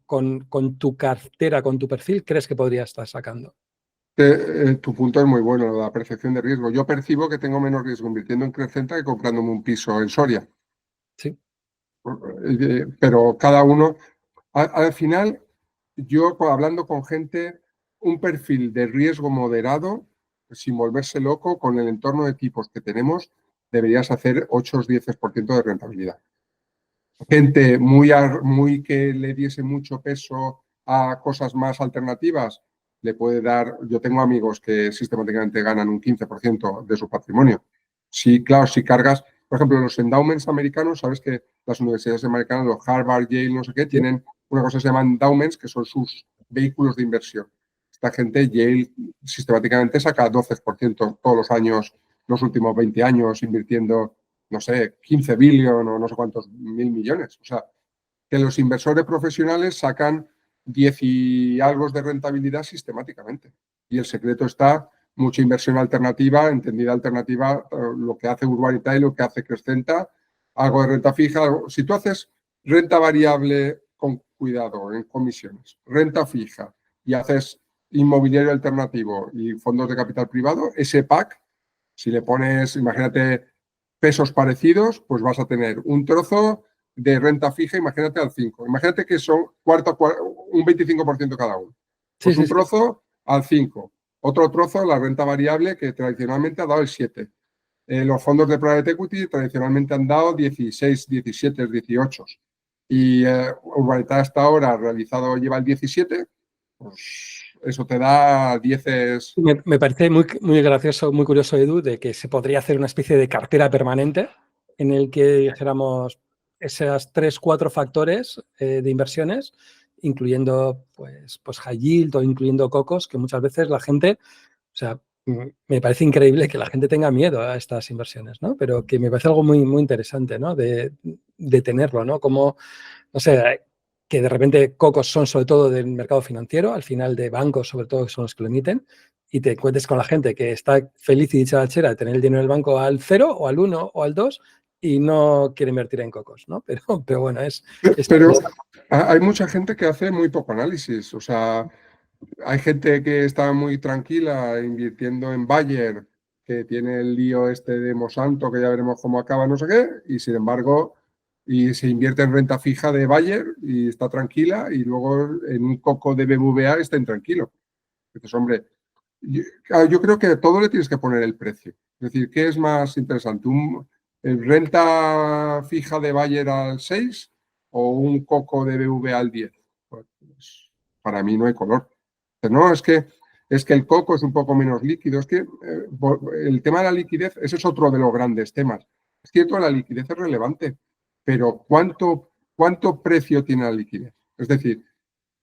con tu cartera, con tu perfil, crees que podría estar sacando? Tu punto es muy bueno, la percepción de riesgo. Yo percibo que tengo menos riesgo invirtiendo en Crescenta que comprándome un piso en Soria. Sí. Pero cada uno, al final, yo hablando con gente, un perfil de riesgo moderado, sin volverse loco, con el entorno de tipos que tenemos, deberías hacer 8 o 10% de rentabilidad. Gente muy que le diese mucho peso a cosas más alternativas, le puede dar, yo tengo amigos que sistemáticamente ganan un 15% de su patrimonio. Sí, claro, si cargas, por ejemplo, los endowments americanos, sabes que las universidades americanas, los Harvard, Yale, no sé qué, tienen una cosa que se llama endowments, que son sus vehículos de inversión. Esta gente, Yale, sistemáticamente saca 12% todos los años, los últimos 20 años, invirtiendo, no sé, 15 billones o no sé cuántos mil millones. O sea, que los inversores profesionales sacan 10 y algo de rentabilidad sistemáticamente. Y el secreto está mucha inversión alternativa, entendida alternativa, lo que hace Urbanitae, lo que hace Crescenta, algo de renta fija. Si tú haces renta variable con cuidado en comisiones, renta fija y haces inmobiliario alternativo y fondos de capital privado, ese pack, si le pones, imagínate, pesos parecidos, pues vas a tener un trozo de renta fija, imagínate al 5. Imagínate que son un 25% cada uno. Pues Sí, un trozo al 5. Otro trozo, la renta variable, que tradicionalmente ha dado el 7. los fondos de private equity tradicionalmente han dado 16, 17, 18. Y Urbanita hasta ahora lleva el 17, pues eso te da 10. Me parece muy, muy gracioso, muy curioso, Edu, de que se podría hacer una especie de cartera permanente en el que dijéramos esos 3, 4 factores de inversiones, incluyendo pues high yield o incluyendo cocos, que muchas veces la gente, o sea, me parece increíble que la gente tenga miedo a estas inversiones, ¿no? Pero que me parece algo muy, muy interesante, ¿no? De tenerlo, ¿no? Como, no sé, que de repente cocos son sobre todo del mercado financiero, al final de bancos sobre todo que son los que lo emiten, y te encuentres con la gente que está feliz y dicharachera de tener el dinero en el banco al 0 o al 1 o al 2 y no quiere invertir en cocos, ¿no? Pero bueno, es Pero hay mucha gente que hace muy poco análisis. O sea, hay gente que está muy tranquila invirtiendo en Bayer, que tiene el lío este de Monsanto, que ya veremos cómo acaba, no sé qué, y sin embargo, y se invierte en renta fija de Bayer y está tranquila, y luego en un coco de BBVA está intranquilo. Dices, hombre, yo creo que a todo le tienes que poner el precio. Es decir, ¿qué es más interesante? ¿Renta fija de Bayer al 6 o un coco de BBVA al 10? Pues, para mí no hay color. Pero no, es que el coco es un poco menos líquido. Es que el tema de la liquidez, ese es otro de los grandes temas. Es cierto, la liquidez es relevante, pero ¿cuánto precio tiene la liquidez? Es decir,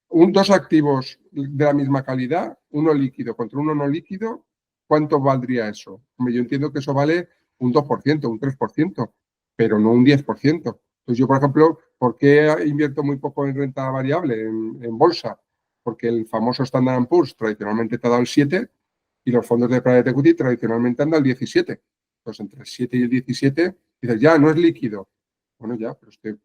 dos activos de la misma calidad, uno líquido contra uno no líquido, ¿cuánto valdría eso? Yo entiendo que eso vale un 2%, un 3%, pero no un 10%. Entonces yo, por ejemplo, ¿por qué invierto muy poco en renta variable, en bolsa? Porque el famoso Standard & Poor's tradicionalmente te ha dado el 7 y los fondos de private equity tradicionalmente han dado el 17. Entonces, entre el 7 y el 17, dices, ya, no es líquido. Bueno, ya, pero es que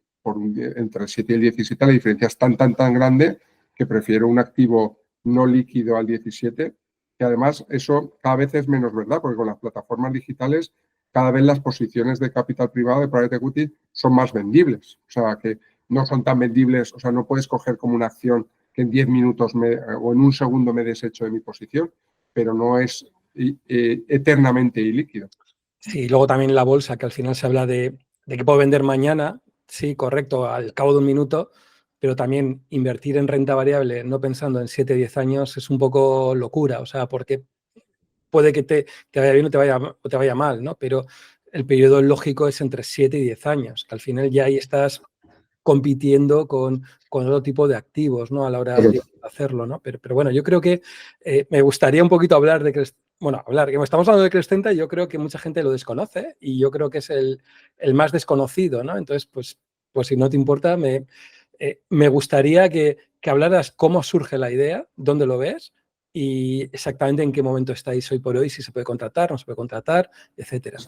entre el 7 y el 17 la diferencia es tan grande que prefiero un activo no líquido al 17, que además eso cada vez es menos verdad, porque con las plataformas digitales cada vez las posiciones de capital privado de private equity son más vendibles, o sea, que no son tan vendibles, o sea, no puedes coger como una acción que en 10 minutos o en un segundo me deshecho de mi posición, pero no es eternamente ilíquido. Sí, luego también la bolsa, que al final se habla de que puedo vender mañana, sí, correcto, al cabo de un minuto, pero también invertir en renta variable no pensando en 7, 10 años es un poco locura, o sea, porque puede que te vaya bien o te vaya mal, ¿no? Pero el periodo lógico es entre 7 y 10 años, que al final ya ahí estás compitiendo con otro tipo de activos, ¿no? A la hora de hacerlo, ¿no? Pero bueno, yo creo que me gustaría un poquito hablar de que estamos hablando de Crescenta y yo creo que mucha gente lo desconoce y yo creo que es el más desconocido, ¿no? Entonces, pues si no te importa, me gustaría que hablaras cómo surge la idea, dónde lo ves y exactamente en qué momento estáis hoy por hoy, si se puede contratar, no se puede contratar, etcétera.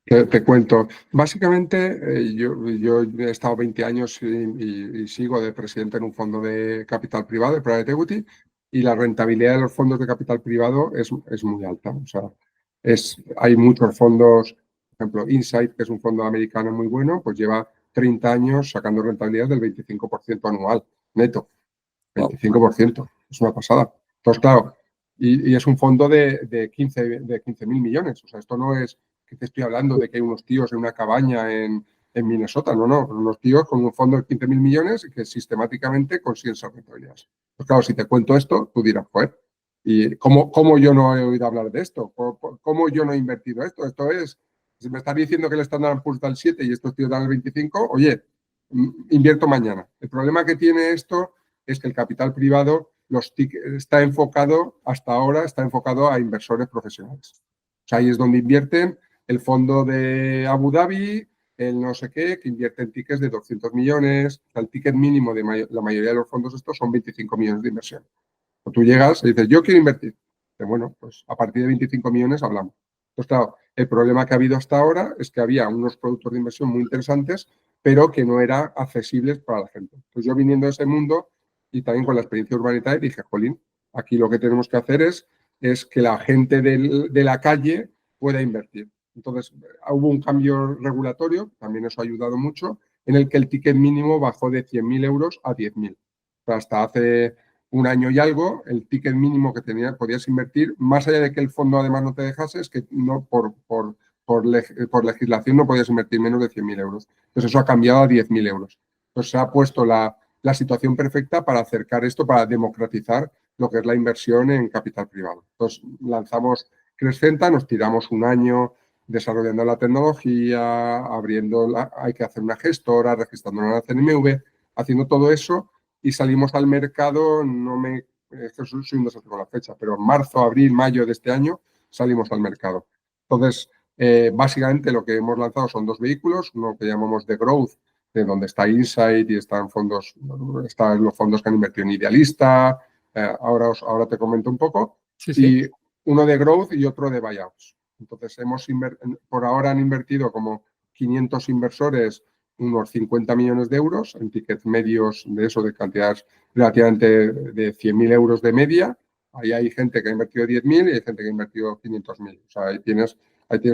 Te cuento. Básicamente, yo he estado 20 años y sigo de presidente en un fondo de capital privado, de private equity, y la rentabilidad de los fondos de capital privado es muy alta. O sea, hay muchos fondos, por ejemplo, Insight, que es un fondo americano muy bueno, pues lleva 30 años sacando rentabilidad del 25% anual, neto. 25%, es una pasada. Entonces, claro, y es un fondo de 15.000 millones. O sea, esto no es que te estoy hablando de que hay unos tíos en una cabaña en Minnesota, no, unos tíos con un fondo de 15.000 millones y que sistemáticamente consiguen esas rentabilidades. Pues claro, si te cuento esto, tú dirás, joder, ¿y cómo yo no he oído hablar de esto? ¿Cómo yo no he invertido esto? Esto es, si me estás diciendo que el Standard & Poor's da el 7 y estos tíos dan el 25, oye, invierto mañana. El problema que tiene esto es que el capital privado está enfocado a inversores profesionales. O sea, ahí es donde invierten el fondo de Abu Dhabi, el no sé qué, que invierte en tickets de 200 millones. O sea, el ticket mínimo de la mayoría de los fondos estos son 25 millones de inversión. O tú llegas y dices, yo quiero invertir. Y bueno, pues a partir de 25 millones hablamos. Pues claro, el problema que ha habido hasta ahora es que había unos productos de inversión muy interesantes, pero que no eran accesibles para la gente. Pues yo viniendo de ese mundo y también con la experiencia urbanitaria dije, jolín, aquí lo que tenemos que hacer es que la gente de la calle pueda invertir. Entonces, hubo un cambio regulatorio, también eso ha ayudado mucho, en el que el ticket mínimo bajó de 100.000 euros a 10.000. O sea, hasta hace un año y algo, el ticket mínimo que podías invertir, más allá de que el fondo además no te dejase, es que no por por legislación no podías invertir menos de 100.000 euros. Entonces eso ha cambiado a 10.000 euros. Entonces se ha puesto la situación perfecta para acercar esto, para democratizar lo que es la inversión en capital privado. Entonces lanzamos Crescenta, nos tiramos un año desarrollando la tecnología, hay que hacer una gestora, registrando en la CNMV, haciendo todo eso y salimos al mercado, soy un desastre con la fecha, pero en marzo, abril, mayo de este año salimos al mercado. Entonces, básicamente lo que hemos lanzado son 2 vehículos, uno que llamamos The Growth, de donde está Insight y están los fondos que han invertido en Idealista, ahora te comento un poco, sí. Y uno de Growth y otro de Buyouts. Entonces, por ahora han invertido como 500 inversores unos 50 millones de euros en tickets medios de eso, de cantidades relativamente de 100.000 euros de media. Ahí hay gente que ha invertido 10.000 y hay gente que ha invertido 500.000. O sea, ahí tienes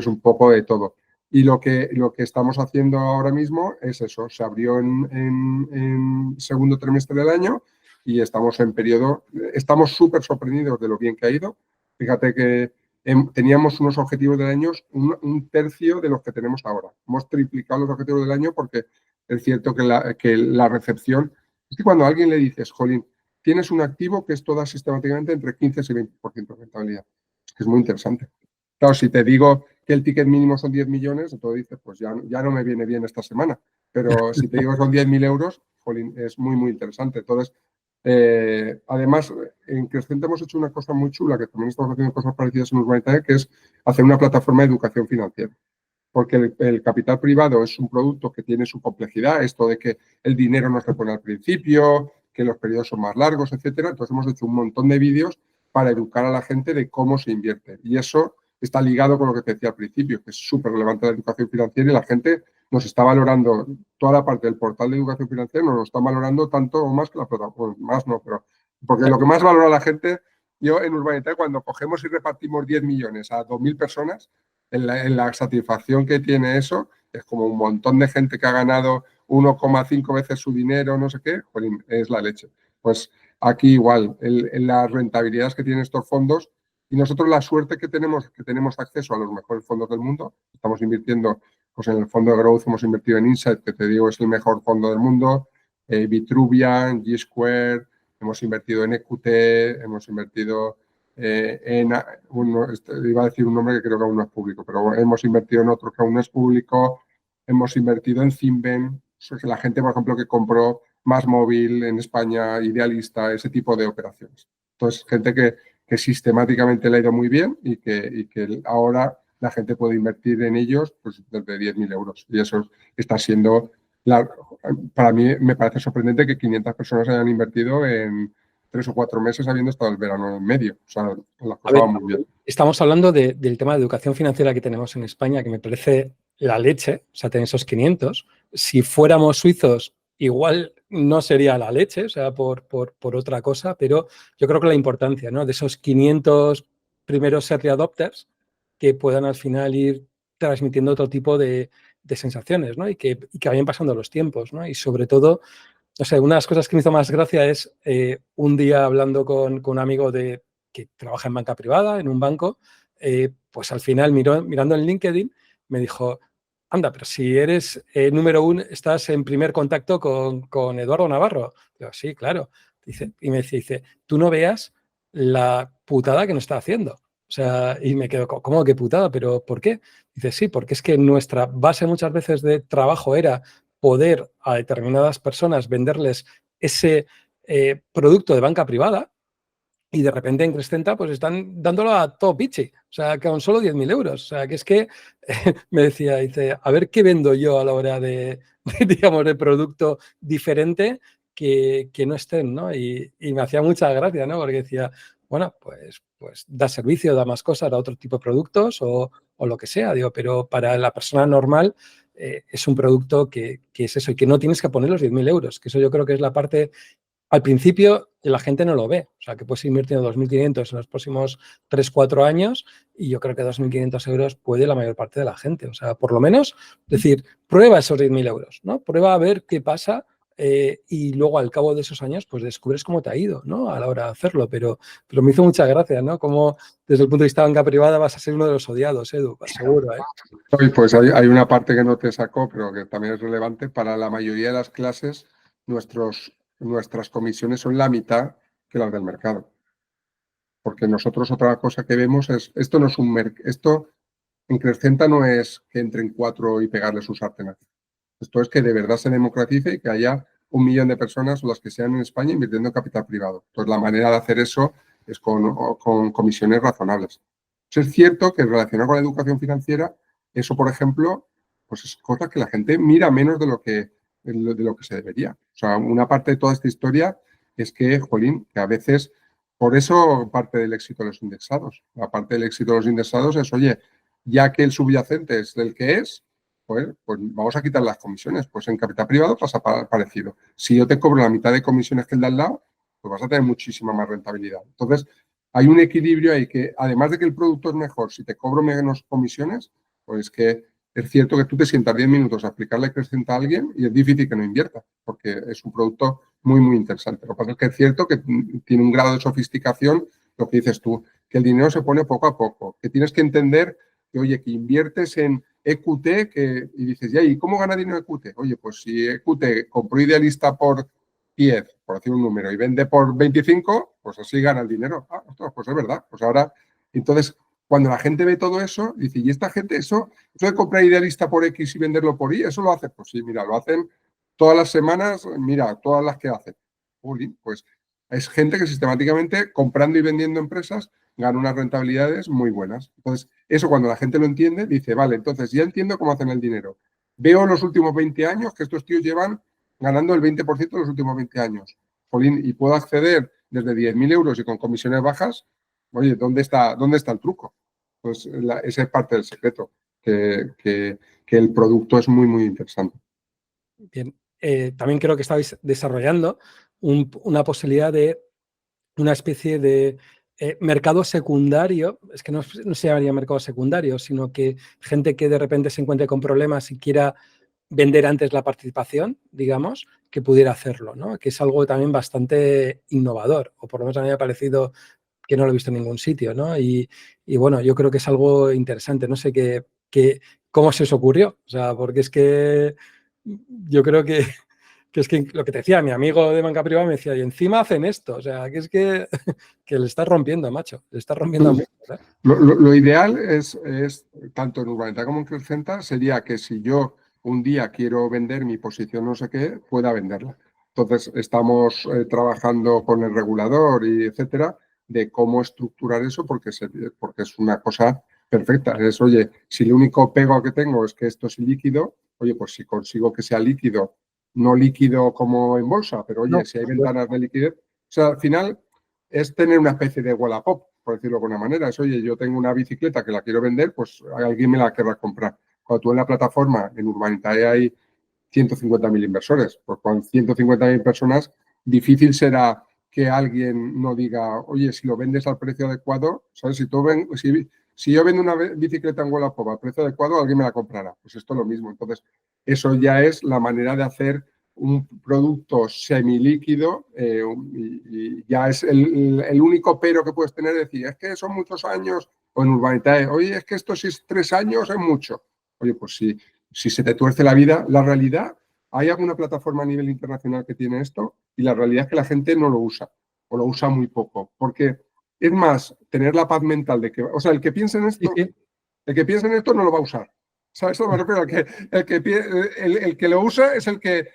un poco de todo. Y lo que estamos haciendo ahora mismo es eso. Se abrió en segundo trimestre del año y estamos en periodo. Estamos súper sorprendidos de lo bien que ha ido. Fíjate que teníamos unos objetivos del año, un tercio de los que tenemos ahora. Hemos triplicado los objetivos del año porque es cierto que la recepción... Es que cuando a alguien le dices, jolín, tienes un activo que esto da sistemáticamente entre 15 y 20% de rentabilidad. Es muy interesante. Claro, si te digo que el ticket mínimo son 10 millones, entonces dices, pues ya no me viene bien esta semana. Pero si te digo que son 10.000 euros, jolín, es muy, muy interesante. Entonces, además, en Crescenta hemos hecho una cosa muy chula, que también estamos haciendo cosas parecidas en Urbanitae, que es hacer una plataforma de educación financiera. Porque el capital privado es un producto que tiene su complejidad, esto de que el dinero no se pone al principio, que los periodos son más largos, etcétera. Entonces hemos hecho un montón de vídeos para educar a la gente de cómo se invierte. Y eso está ligado con lo que te decía al principio, que es súper relevante la educación financiera y la gente nos está valorando, toda la parte del portal de educación financiera nos lo está valorando tanto o más que la plataforma, más no, pero porque lo que más valora la gente, yo en Urbanitae cuando cogemos y repartimos 10 millones a 2.000 personas, en la satisfacción que tiene eso, es como un montón de gente que ha ganado 1,5 veces su dinero, no sé qué, jolín, es la leche. Pues aquí igual, en las rentabilidades que tienen estos fondos, y nosotros la suerte que tenemos acceso a los mejores fondos del mundo. Estamos invirtiendo, pues en el fondo de Growth hemos invertido en Insight, que te digo es el mejor fondo del mundo, Vitruvian, G-Square, hemos invertido en EQT, hemos invertido iba a decir un nombre que creo que aún no es público, pero hemos invertido en otro que aún no es público, hemos invertido en Zinven, la gente, por ejemplo, que compró Más Móvil en España, Idealista, ese tipo de operaciones. Entonces, gente que sistemáticamente le ha ido muy bien y que ahora la gente puede invertir en ellos pues, desde 10.000 euros. Y eso está siendo, para mí me parece sorprendente que 500 personas hayan invertido en 3 o 4 meses habiendo estado el verano en medio. O sea, las cosas van muy bien. Estamos hablando del tema de educación financiera que tenemos en España, que me parece la leche, o sea, tener esos 500. Si fuéramos suizos, igual no sería la leche, o sea, por otra cosa, pero yo creo que la importancia, ¿no?, de esos 500 primeros early adopters que puedan al final ir transmitiendo otro tipo de sensaciones, ¿no?, y que vayan pasando los tiempos, ¿no? Y sobre todo, no sé, una de las cosas que me hizo más gracia es un día hablando con un amigo que trabaja en banca privada, en un banco, pues al final mirando en LinkedIn me dijo, anda, pero si eres número 1, estás en primer contacto con Eduardo Navarro. Digo, sí, claro. Y me dice, tú no veas la putada que nos está haciendo. O sea, y me quedo, ¿cómo que putada? ¿Pero por qué? Dice, sí, porque es que nuestra base muchas veces de trabajo era poder a determinadas personas venderles ese producto de banca privada y de repente en Crescenta pues están dándolo a todo pichi, o sea, que con solo 10.000 euros. O sea, que es que me decía, dice, a ver qué vendo yo a la hora digamos, de producto diferente que no estén, ¿no? Y me hacía mucha gracia, ¿no? Porque decía, bueno, pues da servicio, da más cosas, da otro tipo de productos o lo que sea, digo, pero para la persona normal es un producto que es eso y que no tienes que poner los 10.000 euros, que eso yo creo que es la parte, al principio la gente no lo ve, o sea, que puedes ir invirtiendo 2.500 en los próximos 3-4 años y yo creo que 2.500 euros puede la mayor parte de la gente, o sea, por lo menos, decir, prueba esos 10.000 euros, ¿no? Prueba a ver qué pasa y luego al cabo de esos años pues descubres cómo te ha ido, ¿no? A la hora de hacerlo, pero me hizo mucha gracia, ¿no? Como desde el punto de vista de banca privada vas a ser uno de los odiados, Edu, seguro, ¿eh? Pues hay una parte que no te sacó, pero que también es relevante. Para la mayoría de las clases, nuestras comisiones son la mitad que las del mercado. Porque nosotros otra cosa que vemos es, esto no es un mercado, esto en Crescenta no es que entren 4 y pegarle su sartén. Esto es que de verdad se democratice y que haya 1 millón de personas o las que sean en España invirtiendo en capital privado. Entonces la manera de hacer eso es con comisiones razonables. Es cierto que relacionado con la educación financiera, eso, por ejemplo, pues es cosa que la gente mira menos de lo que se debería. O sea, una parte de toda esta historia es que, jolín, que a veces, por eso parte del éxito de los indexados. La parte del éxito de los indexados es, oye, ya que el subyacente es el que es, pues vamos a quitar las comisiones. Pues en capital privado pasa parecido. Si yo te cobro la mitad de comisiones que el de al lado, pues vas a tener muchísima más rentabilidad. Entonces, hay un equilibrio ahí que, además de que el producto es mejor, si te cobro menos comisiones, pues que es cierto que tú te sientas 10 minutos a aplicarle Crescenta a alguien y es difícil que no invierta, porque es un producto muy, muy interesante. Lo que pasa es que es cierto que tiene un grado de sofisticación, lo que dices tú, que el dinero se pone poco a poco, que tienes que entender que, oye, que inviertes en EQT y dices, ¿y cómo gana dinero EQT? Oye, pues si EQT compró Idealista por 10, por decir un número, y vende por 25, pues así gana el dinero. Ah, ostras, pues es verdad. Pues ahora, entonces, cuando la gente ve todo eso, dice, ¿y esta gente eso de comprar Idealista por X y venderlo por Y, eso lo hace? Pues sí, mira, lo hacen todas las semanas, mira, todas las que hacen. Pues es gente que sistemáticamente, comprando y vendiendo empresas, gana unas rentabilidades muy buenas. Entonces, eso cuando la gente lo entiende, dice, vale, entonces ya entiendo cómo hacen el dinero. Veo los últimos 20 años que estos tíos llevan ganando el 20% de los últimos 20 años. Jolín, y puedo acceder desde 10.000 euros y con comisiones bajas. Oye, ¿dónde está el truco? Pues esa es parte del secreto, que el producto es muy, muy interesante. Bien, también creo que estáis desarrollando una posibilidad de una especie de mercado secundario, es que no se llamaría mercado secundario, sino que gente que de repente se encuentre con problemas y quiera vender antes la participación, digamos, que pudiera hacerlo, ¿no? Que es algo también bastante innovador, o por lo menos a mí me ha parecido que no lo he visto en ningún sitio, ¿no? Y bueno, yo creo que es algo interesante, no sé cómo se os ocurrió, o sea, porque es que yo creo que es que lo que te decía, mi amigo de banca privada me decía, y encima hacen esto, o sea, que es que le estás rompiendo, macho, le estás rompiendo mucho, ¿eh? Lo ideal es, tanto en Urbanita como en Crescenta, sería que si yo un día quiero vender mi posición no sé qué, pueda venderla. Entonces, estamos trabajando con el regulador y etcétera, de cómo estructurar eso, porque es una cosa perfecta. Es, oye, si el único pego que tengo es que esto es líquido, oye, pues si consigo que sea líquido, no líquido como en bolsa, pero oye, si hay ventanas de liquidez, o sea, al final es tener una especie de Wallapop, por decirlo de alguna manera. Es, oye, yo tengo una bicicleta que la quiero vender, pues alguien me la querrá comprar. Cuando tú en la plataforma, en Urbanitae hay 150.000 inversores, pues con 150.000 personas, difícil será que alguien no diga, oye, si lo vendes al precio adecuado, ¿sabes? Si yo vendo una bicicleta en Wallapop al precio adecuado, alguien me la comprará. Pues esto es lo mismo. Entonces, eso ya es la manera de hacer un producto semilíquido y ya es el único pero que puedes tener, decir, es que son muchos años, o en Urbanitae, oye, es que esto si es 3 años es mucho. Oye, pues si se te tuerce la vida, la realidad, hay alguna plataforma a nivel internacional que tiene esto y la realidad es que la gente no lo usa o lo usa muy poco, porque es más tener la paz mental de que, o sea, el que piensa en esto, el que piensa en esto no lo va a usar. ¿Sabes? Eso me refiero a que el que lo usa es el que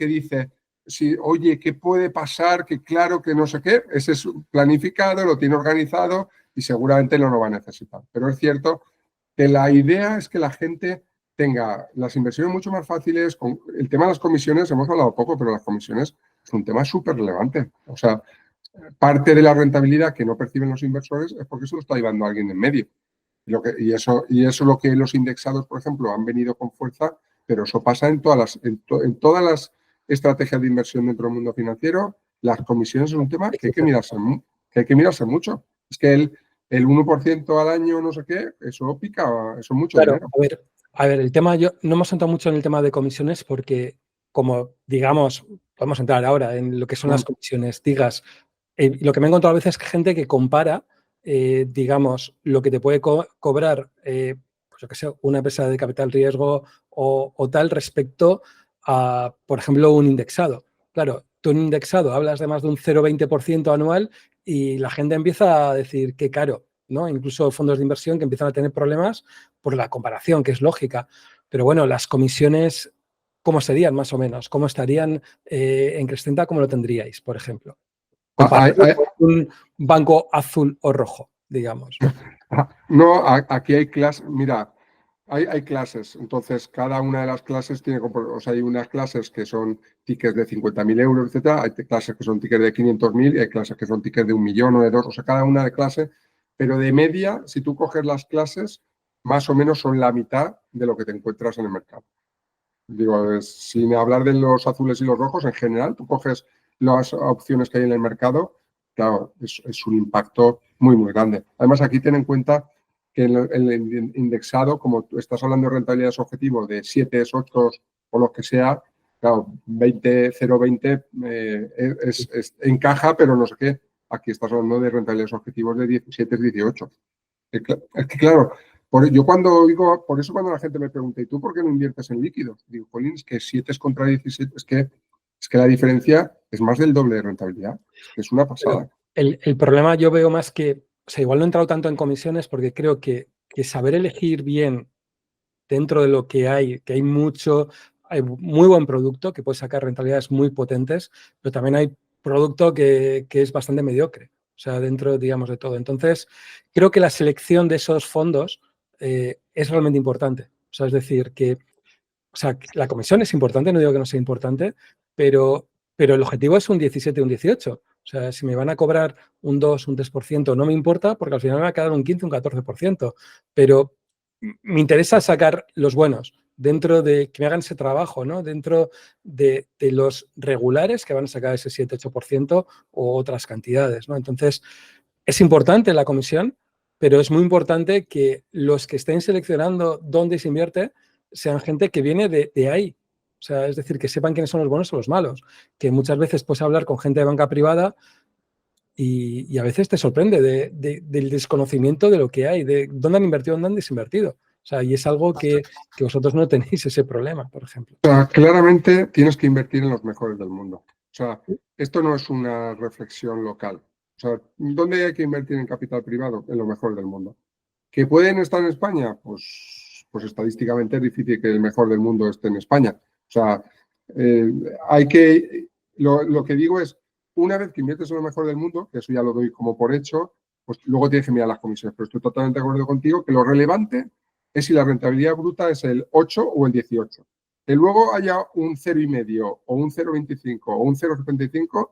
dice, si, oye, ¿qué puede pasar? Que claro, que no sé qué, ese es planificado, lo tiene organizado y seguramente no lo va a necesitar. Pero es cierto que la idea es que la gente tenga las inversiones mucho más fáciles. El tema de las comisiones, hemos hablado poco, pero las comisiones es un tema súper relevante. O sea, parte de la rentabilidad que no perciben los inversores es porque se lo está llevando alguien en medio. Y eso es lo que los indexados, por ejemplo, han venido con fuerza, pero eso pasa en todas las estrategias de inversión dentro del mundo financiero. Las comisiones son un tema que hay que mirarse mucho. Es que el 1% al año, no sé qué, eso pica, eso es mucho claro, dinero. a ver, A ver, no hemos entrado mucho en el tema de comisiones porque, como digamos, podemos entrar ahora en lo que son las comisiones, lo que me he encontrado a veces es que gente que compara, digamos, lo que te puede cobrar, pues yo qué sé, una empresa de capital riesgo o tal respecto a, por ejemplo, un indexado. Claro, tú en un indexado hablas de más de un 0,20% anual y la gente empieza a decir qué caro, ¿no? Incluso fondos de inversión que empiezan a tener problemas por la comparación, que es lógica. Pero bueno, las comisiones, ¿cómo serían más o menos? ¿Cómo estarían en Crescenta? ¿Cómo lo tendríais, por ejemplo? Comparado con un banco azul o rojo, digamos. No, aquí hay clases, mira, hay clases, entonces cada una de las clases tiene, o sea, hay unas clases que son tickets de 50.000 euros, etcétera, hay clases que son tickets de 500.000 y hay clases que son tickets de 1 millón o de 2, o sea, cada una de clase, pero de media, si tú coges las clases, más o menos son la mitad de lo que te encuentras en el mercado. Digo, sin hablar de los azules y los rojos, en general, tú coges las opciones que hay en el mercado, claro, es un impacto muy, muy grande. Además, aquí ten en cuenta que el indexado, como tú estás hablando de rentabilidades objetivos de 7, 8 o lo que sea, claro, 20, 0,20 encaja, pero no sé qué. Aquí estás hablando de rentabilidades objetivos de 17, 18. Es que claro, yo cuando oigo, por eso cuando la gente me pregunta, ¿y tú por qué no inviertes en líquidos? Digo, Colín, es que 7 es contra 17, es que la diferencia es más del doble de rentabilidad. Es una pasada. El problema yo veo más que, o sea, igual no he entrado tanto en comisiones porque creo que saber elegir bien dentro de lo que hay hay muy buen producto que puede sacar rentabilidades muy potentes, pero también hay producto que es bastante mediocre, o sea, dentro, digamos, de todo. Entonces, creo que la selección de esos fondos es realmente importante. O sea, es decir, o sea, la comisión es importante, no digo que no sea importante, pero el objetivo es un 17, un 18. O sea, si me van a cobrar un 2, un 3%, no me importa porque al final me va a quedar un 15, un 14%. Pero me interesa sacar los buenos dentro de que me hagan ese trabajo, ¿no? Dentro de los regulares que van a sacar ese 7, 8% o otras cantidades, ¿no? Entonces, es importante la comisión, pero es muy importante que los que estén seleccionando dónde se invierte sean gente que viene de ahí. O sea, es decir, que sepan quiénes son los buenos o los malos. Que muchas veces puedes hablar con gente de banca privada y a veces te sorprende del desconocimiento de lo que hay, de dónde han invertido, dónde han desinvertido. O sea, y es algo que vosotros no tenéis ese problema, por ejemplo. O sea, claramente tienes que invertir en los mejores del mundo. O sea, esto no es una reflexión local. O sea, ¿dónde hay que invertir en capital privado? En lo mejor del mundo. ¿Que pueden estar en España? Pues estadísticamente es difícil que el mejor del mundo esté en España. O sea, hay que, lo que digo es, una vez que inviertes en lo mejor del mundo, que eso ya lo doy como por hecho, pues luego tienes que mirar las comisiones. Pero estoy totalmente de acuerdo contigo que lo relevante es si la rentabilidad bruta es el 8 o el 18. Que luego haya un 0,5 o un 0,25 o un 0,75,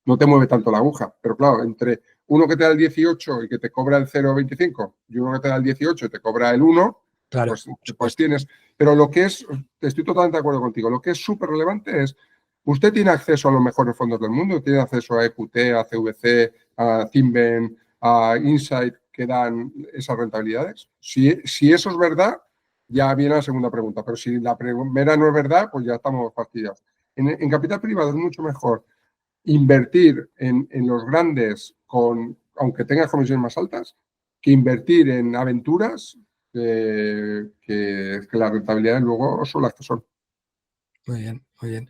no te mueve tanto la aguja. Pero claro, entre uno que te da el 18 y que te cobra el 0,25 y uno que te da el 18 y te cobra el 1, Claro, pues tienes. Pero lo que es, estoy totalmente de acuerdo contigo, lo que es súper relevante es, usted tiene acceso a los mejores fondos del mundo, tiene acceso a EQT, a CVC, a Cinven, a Insight, que dan esas rentabilidades. Si eso es verdad, ya viene la segunda pregunta, pero si la primera no es verdad, pues ya estamos fastidiados. En capital privado es mucho mejor invertir en los grandes, aunque tengas comisiones más altas, que invertir en aventuras que las rentabilidades luego son las que son. muy bien, muy bien.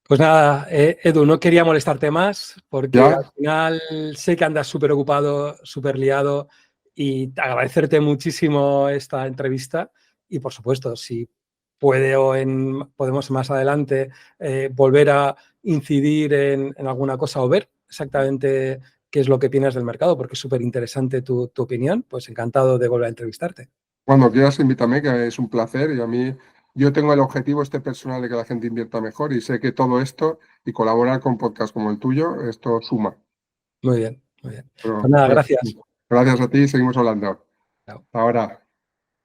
Pues nada, Edu, no quería molestarte más porque ¿Ya? al final sé que andas súper ocupado, súper liado y agradecerte muchísimo esta entrevista y por supuesto, si podemos más adelante volver a incidir en alguna cosa o ver exactamente qué es lo que opinas del mercado, porque es súper interesante tu opinión, pues encantado de volver a entrevistarte. Cuando quieras, invítame, que es un placer. Y a mí, yo tengo el objetivo personal de que la gente invierta mejor y sé que todo esto y colaborar con podcasts como el tuyo, esto suma. Muy bien, muy bien. Pues Pero, nada, gracias. gracias a ti, seguimos hablando. Chao. Ahora.